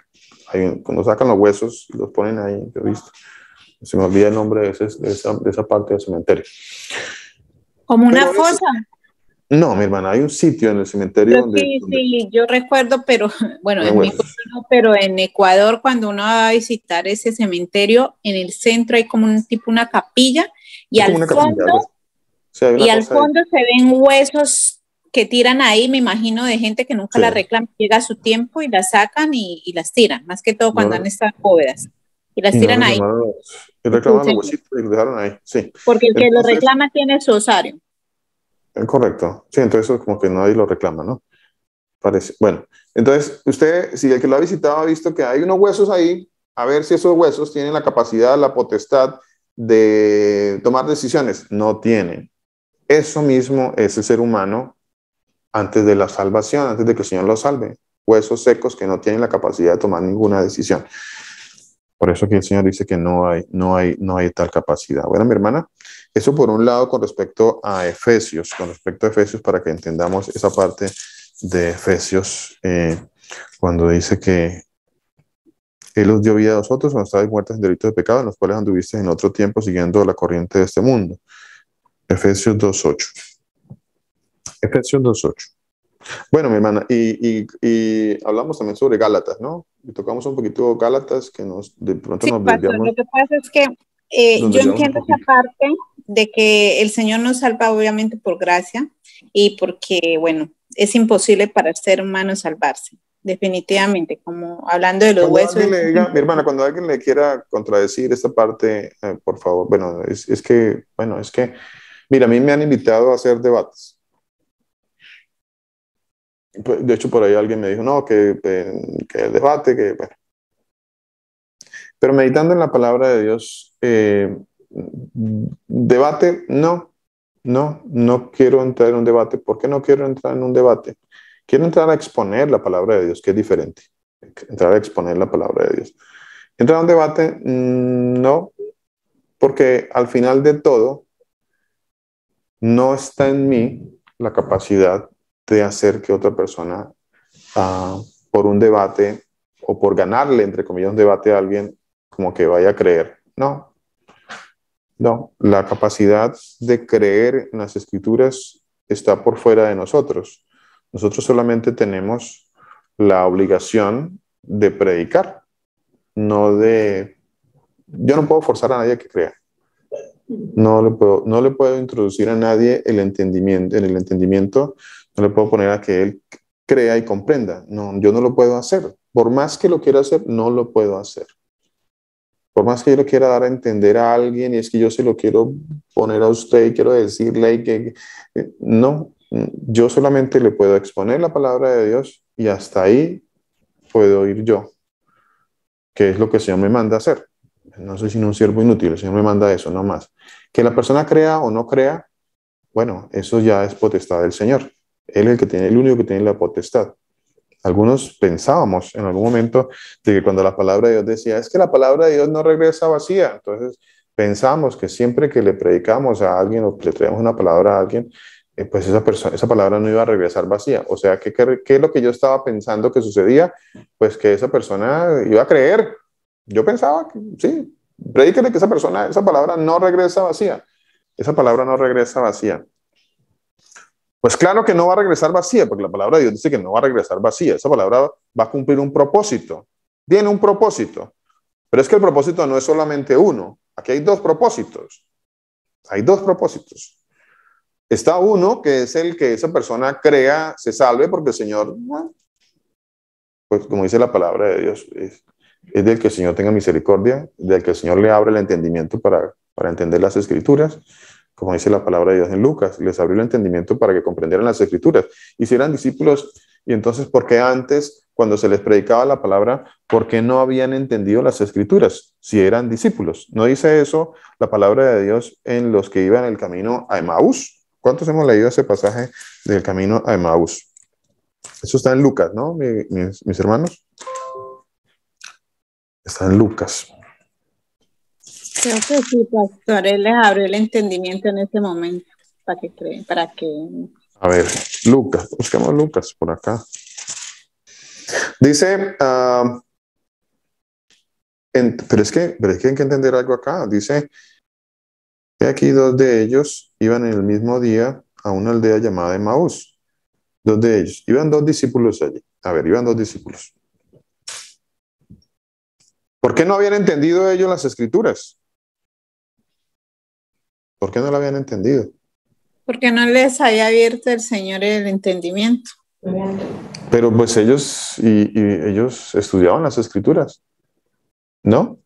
cuando sacan los huesos y los ponen ahí, yo he visto. Se me olvida el nombre de esa parte del cementerio. ¿Como una fosa? No, mi hermana, hay un sitio en el cementerio donde... Sí, yo recuerdo, pero bueno, en mi pueblo no, pero en Ecuador, cuando uno va a visitar ese cementerio, en el centro hay como una capilla y al fondo se ven huesos que tiran ahí, me imagino, de gente que nunca la reclama, llega a su tiempo y la sacan y las tiran, más que todo cuando han estado en bóvedas. y las Y no tiran ahí. y reclamaron los huesitos y los dejaron ahí, sí. Porque el que lo Entonces, reclama tiene su osario. correcto. Sí, entonces eso como que nadie lo reclama, ¿no? Parece. Bueno, entonces usted, si el que lo ha visitado ha visto que hay unos huesos ahí, a ver si esos huesos tienen la capacidad, la potestad de tomar decisiones. No tienen. Eso mismo es el ser humano antes de la salvación, antes de que el Señor lo salve. Huesos secos que no tienen la capacidad de tomar ninguna decisión. Por eso que el Señor dice que no hay tal capacidad. Bueno, mi hermana, eso por un lado con respecto a Efesios, para que entendamos esa parte de Efesios, cuando dice que Él os dio vida a vosotros cuando estabais muertos en delitos de pecado, en los cuales anduvisteis en otro tiempo siguiendo la corriente de este mundo. Efesios 2.8. Efesios 2.8. Bueno, mi hermana, y hablamos también sobre Gálatas, ¿no? Y tocamos un poquito Gálatas, que de pronto Sí, nos pastor, desviamos. lo que pasa es que yo entiendo esa parte de que el Señor nos salva obviamente por gracia y porque, bueno, es imposible para el ser humano salvarse, definitivamente, como hablando de los Cuando huesos. alguien le diga, mi hermana, cuando alguien le quiera contradecir esta parte, por favor, bueno, es que, mira, a mí me han invitado a hacer debates. De hecho, por ahí alguien me dijo, no, que el debate, que bueno. Pero meditando en la palabra de Dios, debate, no quiero entrar en un debate. ¿Por qué no quiero entrar en un debate? Quiero entrar a exponer la palabra de Dios, que es diferente. Entrar a exponer la palabra de Dios. Entrar a un debate, no, porque al final de todo, no está en mí la capacidad de hacer que otra persona, por un debate o por ganarle, entre comillas, un debate a alguien, como que vaya a creer. No, la capacidad de creer en las escrituras está por fuera de nosotros. Nosotros solamente tenemos la obligación de predicar, yo no puedo forzar a nadie a que crea. No le puedo introducir a nadie en el entendimiento, no le puedo poner a que él crea y comprenda. No, yo no lo puedo hacer. Por más que lo quiera hacer, no lo puedo hacer. Por más que yo le quiera dar a entender a alguien y es que yo se lo quiero poner a usted y quiero decirle que no, yo solamente le puedo exponer la palabra de Dios y hasta ahí puedo ir yo, que es lo que el Señor me manda a hacer. No soy sino un siervo inútil, el Señor me manda eso, no más. Que la persona crea o no crea, bueno, eso ya es potestad del Señor. Él es el único que tiene la potestad. Algunos pensábamos en algún momento de que cuando la palabra de Dios decía, es que la palabra de Dios no regresa vacía. Entonces pensamos que siempre que le predicamos a alguien o le traemos una palabra a alguien, pues esa palabra no iba a regresar vacía. O sea, ¿qué es lo que yo estaba pensando que sucedía? Pues que esa persona iba a creer. Yo pensaba que sí, predíquele que esa palabra no regresa vacía. Esa palabra no regresa vacía. Pues claro que no va a regresar vacía, porque la palabra de Dios dice que no va a regresar vacía. Esa palabra va a cumplir un propósito. Tiene un propósito. Pero es que el propósito no es solamente uno. Aquí hay dos propósitos. Hay dos propósitos. Está uno, que es el que esa persona crea, se salve, porque el Señor, pues como dice la palabra de Dios, es del que el Señor tenga misericordia, del que el Señor le abre el entendimiento para entender las Escrituras. Como dice la palabra de Dios en Lucas, les abrió el entendimiento para que comprendieran las Escrituras. Y si eran discípulos, y entonces, ¿por qué antes, cuando se les predicaba la palabra, por qué no habían entendido las Escrituras? Si eran discípulos. ¿No dice eso la palabra de Dios en los que iban el camino a Emaús? ¿Cuántos hemos leído ese pasaje del camino a Emaús? Eso está en Lucas, ¿no, mis hermanos? Está en Lucas. Creo que sí, pastor, él les abrió el entendimiento en ese momento, para que creen, para que... A ver, Lucas, buscamos Lucas por acá. Dice, pero es que hay que entender algo acá. Dice que aquí dos de ellos iban en el mismo día a una aldea llamada Emaús. Dos de ellos. Iban dos discípulos allí. A ver, iban dos discípulos. ¿Por qué no habían entendido ellos las Escrituras? ¿Por qué no la habían entendido? Porque no les había abierto el Señor el entendimiento. Pero pues ellos estudiaban las Escrituras, ¿no?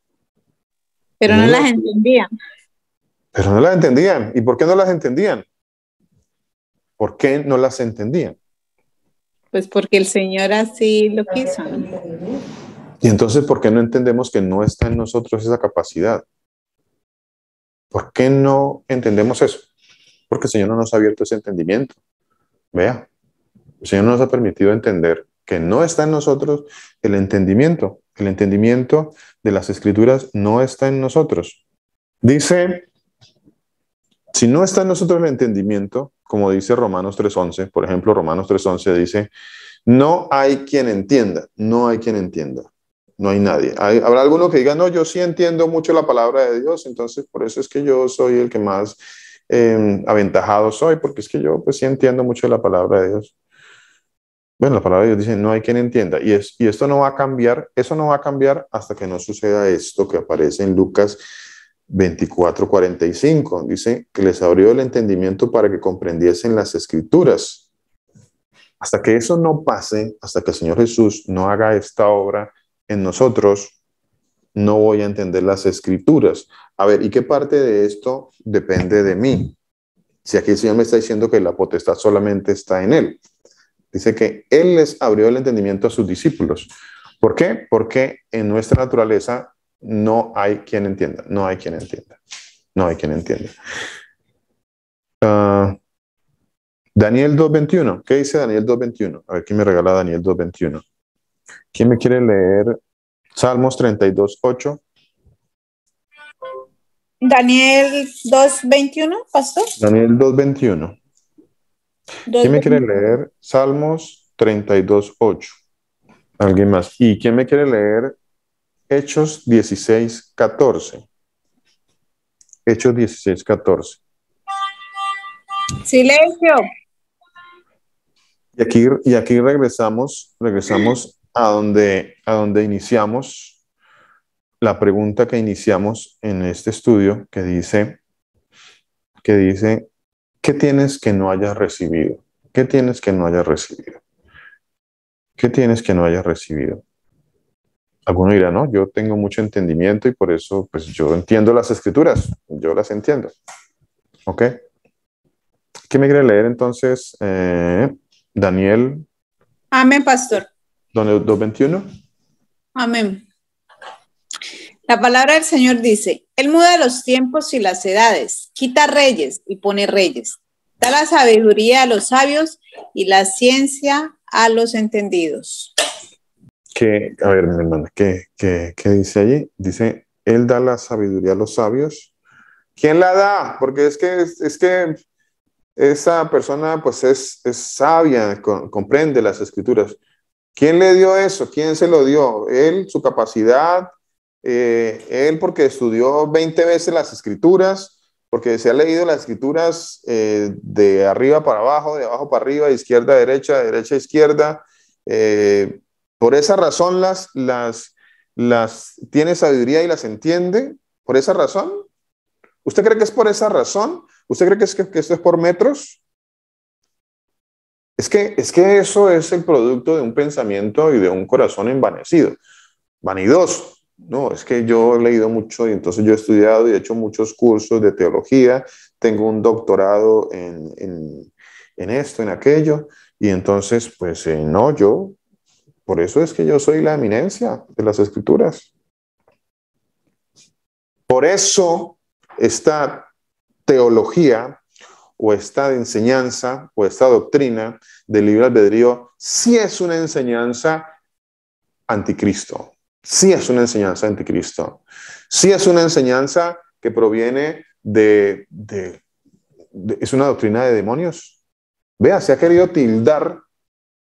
Pero no las entendían. Pero no las entendían. ¿Y por qué no las entendían? ¿Por qué no las entendían? Pues porque el Señor así lo quiso, ¿no? Y entonces, ¿por qué no entendemos que no está en nosotros esa capacidad? ¿Por qué no entendemos eso? Porque el Señor no nos ha abierto ese entendimiento. Vea, el Señor nos ha permitido entender que no está en nosotros el entendimiento. El entendimiento de las Escrituras no está en nosotros. Dice, si no está en nosotros el entendimiento, como dice Romanos 3:11, por ejemplo, Romanos 3:11 dice, no hay quien entienda, no hay quien entienda, no hay nadie. Habrá alguno que diga, no, yo sí entiendo mucho la palabra de Dios, entonces por eso es que yo soy el que más aventajado soy, porque es que yo pues sí entiendo mucho la palabra de Dios. Bueno, la palabra de Dios dice, no hay quien entienda. Y esto no va a cambiar, eso no va a cambiar hasta que no suceda esto que aparece en Lucas 24:45. Dice que les abrió el entendimiento para que comprendiesen las Escrituras. Hasta que eso no pase, hasta que el Señor Jesús no haga esta obra en nosotros, no voy a entender las Escrituras. A ver, ¿y qué parte de esto depende de mí? Si aquí el Señor me está diciendo que la potestad solamente está en Él. Dice que Él les abrió el entendimiento a sus discípulos. ¿Por qué? Porque en nuestra naturaleza no hay quien entienda, no hay quien entienda, no hay quien entienda. Daniel 2:21, ¿qué dice Daniel 2:21? A ver, ¿quién me regala Daniel 2:21? ¿Quién me quiere leer Salmos 32:8? Daniel 2:21, pastor. Daniel 2:21. ¿Quién me quiere leer Salmos 32:8? ¿Alguien más? ¿Y quién me quiere leer Hechos 16:14? Hechos 16:14. Silencio. Y aquí regresamos a donde iniciamos la pregunta que iniciamos en este estudio, que dice, ¿qué tienes que no hayas recibido? ¿Qué tienes que no hayas recibido? ¿Qué tienes que no hayas recibido? Alguno dirá, no, yo tengo mucho entendimiento y por eso, pues yo entiendo las Escrituras, yo las entiendo. ¿Ok? ¿Qué me quiere leer entonces? Daniel. Amén, pastor. Daniel 2:21. Amén. La palabra del Señor dice, Él muda los tiempos y las edades, quita reyes y pone reyes, da la sabiduría a los sabios y la ciencia a los entendidos. A ver, mi hermana, ¿qué dice allí? Dice, Él da la sabiduría a los sabios. ¿Quién la da? Porque es que esa persona pues es sabia, comprende las Escrituras. ¿Quién le dio eso? ¿Quién se lo dio? Él, su capacidad, él porque estudió 20 veces las Escrituras, porque se ha leído las Escrituras de arriba para abajo, de abajo para arriba, de izquierda a derecha, de derecha a izquierda. Por esa razón las tiene sabiduría y las entiende. ¿Por esa razón? ¿Usted cree que es por esa razón? ¿Usted cree que esto es por metros? Es que eso es el producto de un pensamiento y de un corazón envanecido, vanidoso. No, es que yo he leído mucho y entonces yo he estudiado y he hecho muchos cursos de teología, tengo un doctorado en esto, en aquello, y entonces, pues no, por eso es que yo soy la eminencia de las Escrituras. Por eso esta teología o esta enseñanza o esta doctrina del libre albedrío sí es una enseñanza anticristo. Sí es una enseñanza anticristo. Sí es una enseñanza que proviene es una doctrina de demonios. Vea, se ha querido tildar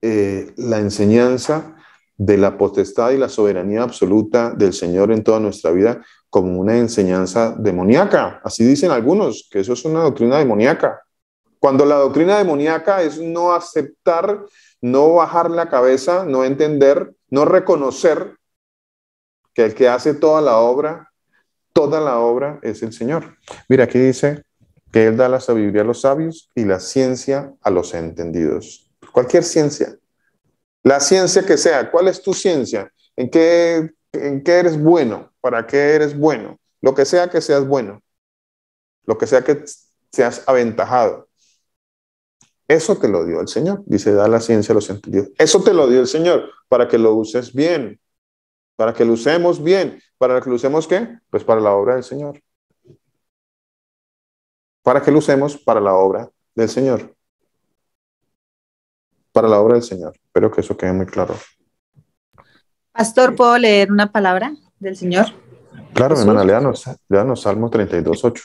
la enseñanza de la potestad y la soberanía absoluta del Señor en toda nuestra vida como una enseñanza demoníaca. Así dicen algunos, que eso es una doctrina demoníaca. Cuando la doctrina demoníaca es no aceptar, no bajar la cabeza, no entender, no reconocer que el que hace toda la obra es el Señor. Mira, aquí dice que Él da la sabiduría a los sabios y la ciencia a los entendidos. Cualquier ciencia. La ciencia que sea. ¿Cuál es tu ciencia? ¿En qué eres bueno? ¿Para qué eres bueno? lo que sea que seas bueno, lo que sea que seas aventajado. Eso te lo dio el Señor. Dice, da la ciencia a los entendidos. Eso te lo dio el Señor para que lo uses bien, para que lo usemos bien. ¿Para que lo usemos qué? Pues para la obra del Señor. Para que lo usemos para la obra del Señor. Para la obra del Señor. Espero que eso quede muy claro. Pastor, ¿puedo leer una palabra del Señor? Claro, hermana, léanos Salmo 32:8.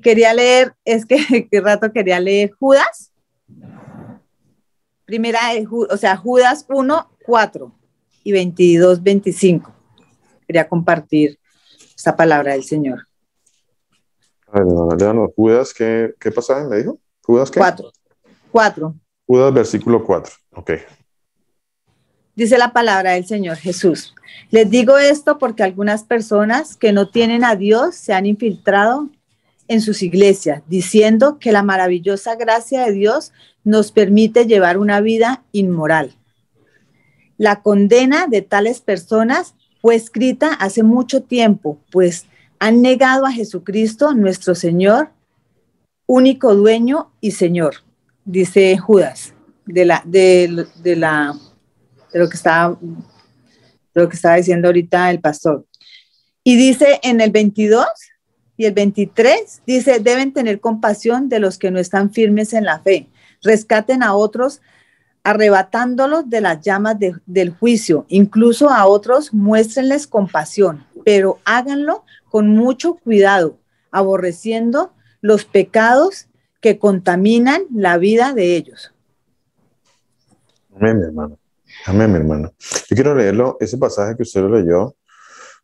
Quería leer, es que qué rato quería leer Judas. Primera, Judas 1:4 y 22:25. Quería compartir esta palabra del Señor. A ver, hermana, léanos Judas, ¿qué pasaje me dijo? ¿Judas qué? 4. Judas, versículo 4. Ok. Dice la palabra del Señor Jesús. Les digo esto porque algunas personas que no tienen a Dios se han infiltrado en sus iglesias, diciendo que la maravillosa gracia de Dios nos permite llevar una vida inmoral. La condena de tales personas fue escrita hace mucho tiempo, pues han negado a Jesucristo, nuestro Señor, único dueño y Señor, dice Judas, de lo que estaba diciendo ahorita el pastor. Y dice en el 22 y el 23, dice, deben tener compasión de los que no están firmes en la fe. Rescaten a otros arrebatándolos de las llamas del juicio. Incluso a otros muéstrenles compasión, pero háganlo con mucho cuidado, aborreciendo los pecados que contaminan la vida de ellos. Amén, mi hermano. Amén, mi hermano. Yo quiero leerlo, ese pasaje que usted lo leyó,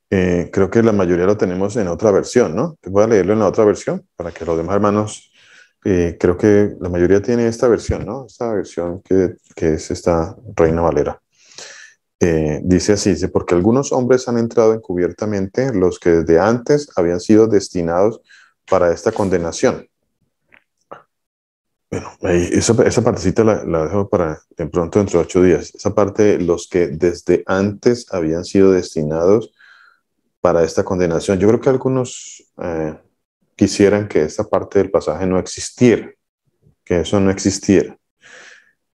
creo que la mayoría lo tenemos en otra versión, ¿no? Voy a leerlo en la otra versión para que los demás hermanos, creo que la mayoría tiene esta versión, ¿no? Esta versión que es esta Reina Valera. Dice así, dice, porque algunos hombres han entrado encubiertamente, los que desde antes habían sido destinados para esta condenación. Bueno, esa partecita la dejo para de pronto dentro de 8 días. Esa parte, los que desde antes habían sido destinados para esta condenación. Yo creo que algunos quisieran que esta parte del pasaje no existiera, que eso no existiera.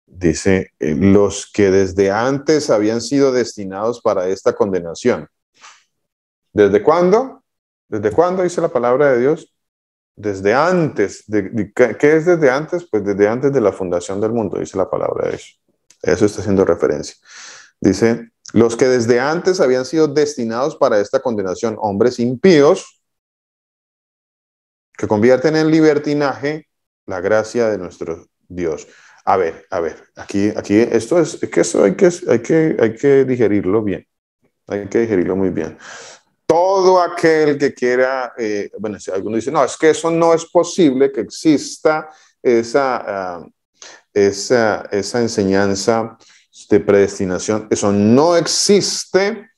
Dice, los que desde antes habían sido destinados para esta condenación. ¿Desde cuándo? ¿Desde cuándo dice la palabra de Dios? Desde antes. ¿Qué es desde antes? Pues desde antes de la fundación del mundo, dice la palabra de Dios. Eso está haciendo referencia. Dice, los que desde antes habían sido destinados para esta condenación, hombres impíos, que convierten en libertinaje la gracia de nuestro Dios. A ver, aquí esto es que eso hay que digerirlo bien. Hay que digerirlo muy bien. Todo aquel que quiera, bueno, si alguno dice, no, es que eso no es posible que exista esa enseñanza de predestinación. Eso no existe,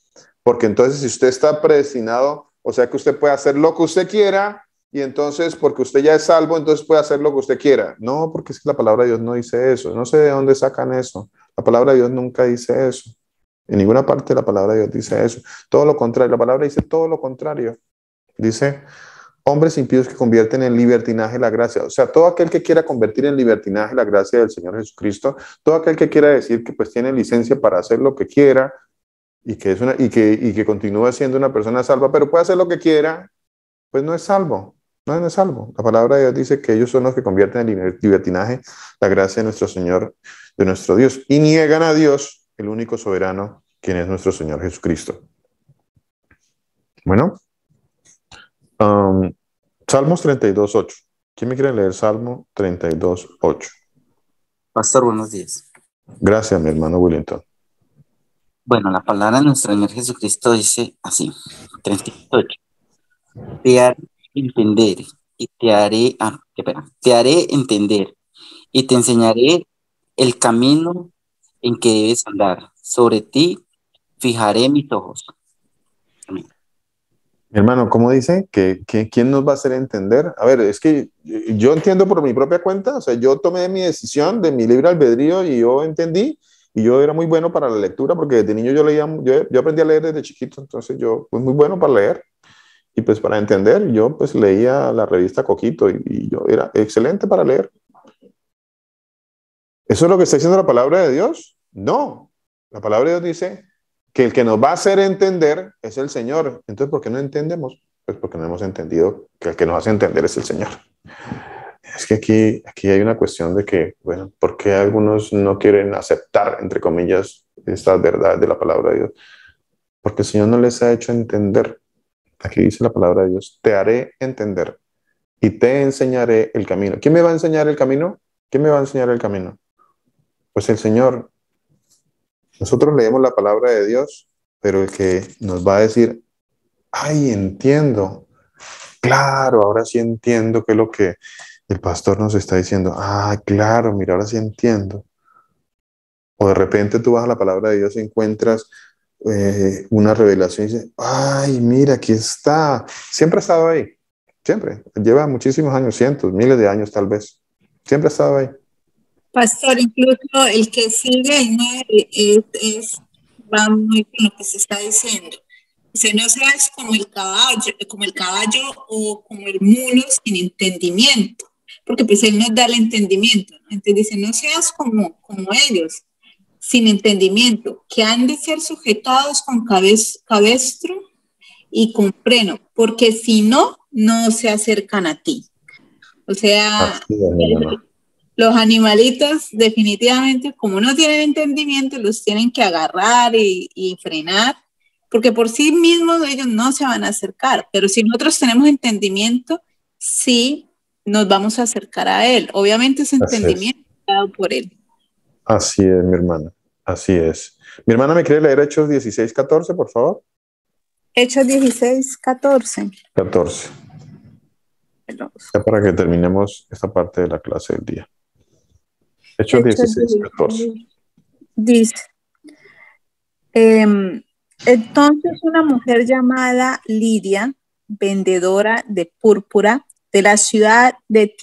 porque entonces si usted está predestinado, o sea que usted puede hacer lo que usted quiera, y entonces porque usted ya es salvo, entonces puede hacer lo que usted quiera. No, porque es que la palabra de Dios no dice eso. No sé de dónde sacan eso. La palabra de Dios nunca dice eso. En ninguna parte de la palabra de Dios dice eso. Todo lo contrario. La palabra dice todo lo contrario. Dice, hombres impíos que convierten en libertinaje la gracia. O sea, todo aquel que quiera convertir en libertinaje la gracia del Señor Jesucristo, todo aquel que quiera decir que pues tiene licencia para hacer lo que quiera y que continúa siendo una persona salva, pero puede hacer lo que quiera, pues no es salvo. No es salvo. La palabra de Dios dice que ellos son los que convierten en libertinaje la gracia de nuestro Señor, de nuestro Dios, y niegan a Dios, el único soberano, quien es nuestro Señor Jesucristo. Bueno, Salmos 32:8. ¿Quién me quiere leer Salmo 32:8? Pastor, buenos días. Gracias, mi hermano Willington. Bueno, la palabra de nuestro Señor Jesucristo dice así, 38. Te haré entender y te haré entender y te enseñaré el camino en que debes andar. Sobre ti fijaré mis ojos. Amén. Mi hermano, ¿cómo dice? ¿Quién nos va a hacer entender? A ver, es que yo entiendo por mi propia cuenta, o sea, yo tomé mi decisión de mi libre albedrío y yo entendí, y yo era muy bueno para la lectura, porque desde niño yo aprendí a leer desde chiquito, entonces yo fui muy bueno para leer. Y pues para entender, yo pues leía la revista Coquito y yo era excelente para leer. ¿Eso es lo que está diciendo la palabra de Dios? No. La palabra de Dios dice que el que nos va a hacer entender es el Señor. Entonces, ¿por qué no entendemos? Pues porque no hemos entendido que el que nos hace entender es el Señor. Es que aquí hay una cuestión de que, bueno, ¿por qué algunos no quieren aceptar, entre comillas, estas verdades de la palabra de Dios? Porque el Señor no les ha hecho entender. Aquí dice la palabra de Dios, te haré entender y te enseñaré el camino. ¿Quién me va a enseñar el camino? ¿Quién me va a enseñar el camino? Pues el Señor. Nosotros leemos la palabra de Dios, pero el que nos va a decir, ay, entiendo. Claro, ahora sí entiendo qué es lo que el pastor nos está diciendo. Ah, claro, mira, ahora sí entiendo. O de repente tú vas a la palabra de Dios y encuentras una revelación y dices, ay, mira, aquí está. Siempre ha estado ahí. Siempre. Lleva muchísimos años, cientos, miles de años tal vez. Siempre ha estado ahí. Pastor, incluso el que sigue el 9 va muy con lo que se está diciendo. Dice, no seas como el caballo o como el mulo sin entendimiento, porque pues él nos da el entendimiento, ¿no? Entonces dice, no seas como ellos, sin entendimiento, que han de ser sujetados con cabestro y con freno, porque si no, no se acercan a ti. O sea, los animalitos definitivamente, como no tienen entendimiento, los tienen que agarrar y frenar, porque por sí mismos ellos no se van a acercar, pero si nosotros tenemos entendimiento, sí nos vamos a acercar a Él. Obviamente ese entendimiento es dado por Él. Así es, mi hermana, así es. Mi hermana, ¿me quiere leer Hechos 16:14, por favor? Hechos 16:14. 14. Ya para que terminemos esta parte de la clase del día. Hechos 16:14. Dice, entonces una mujer llamada Lidia, vendedora de púrpura de la ciudad de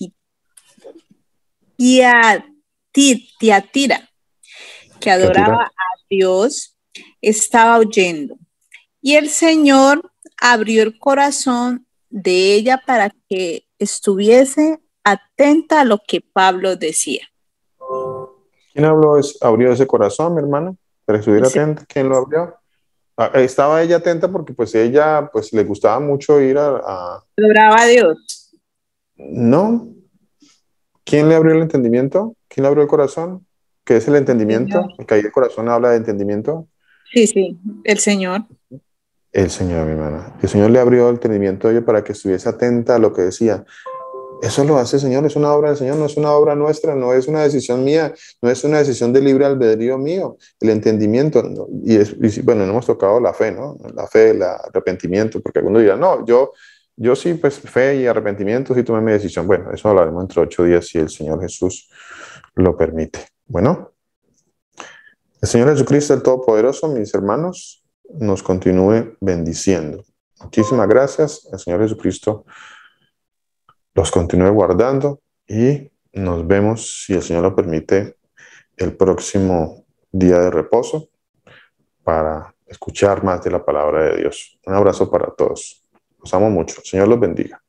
Tiatira, que adoraba a Dios, estaba oyendo. Y el Señor abrió el corazón de ella para que estuviese atenta a lo que Pablo decía. ¿Quién abrió ese corazón, mi hermana? Para estuviera atenta. ¿Quién lo abrió? Estaba ella atenta porque pues ella pues le gustaba mucho ir a... Adoraba a Dios. No. ¿Quién le abrió el entendimiento? ¿Quién le abrió el corazón? ¿Qué es el entendimiento? Porque ahí el corazón habla de entendimiento. Sí, el Señor. El Señor, mi hermana. El Señor le abrió el entendimiento a ella para que estuviese atenta a lo que decía. Eso lo hace el Señor, es una obra del Señor, no es una obra nuestra, no es una decisión mía, no es una decisión de libre albedrío mío. El entendimiento, ¿no? Y bueno, no hemos tocado la fe, ¿no? La fe, el arrepentimiento, porque algunos dirán, no, yo sí, pues fe y arrepentimiento, sí tomé mi decisión. Bueno, eso hablaremos entre 8 días si el Señor Jesús lo permite. Bueno, el Señor Jesucristo, el Todopoderoso, mis hermanos, nos continúe bendiciendo. Muchísimas gracias, el Señor Jesucristo los continúe guardando y nos vemos, si el Señor lo permite, el próximo día de reposo para escuchar más de la palabra de Dios. Un abrazo para todos. Los amo mucho. El Señor los bendiga.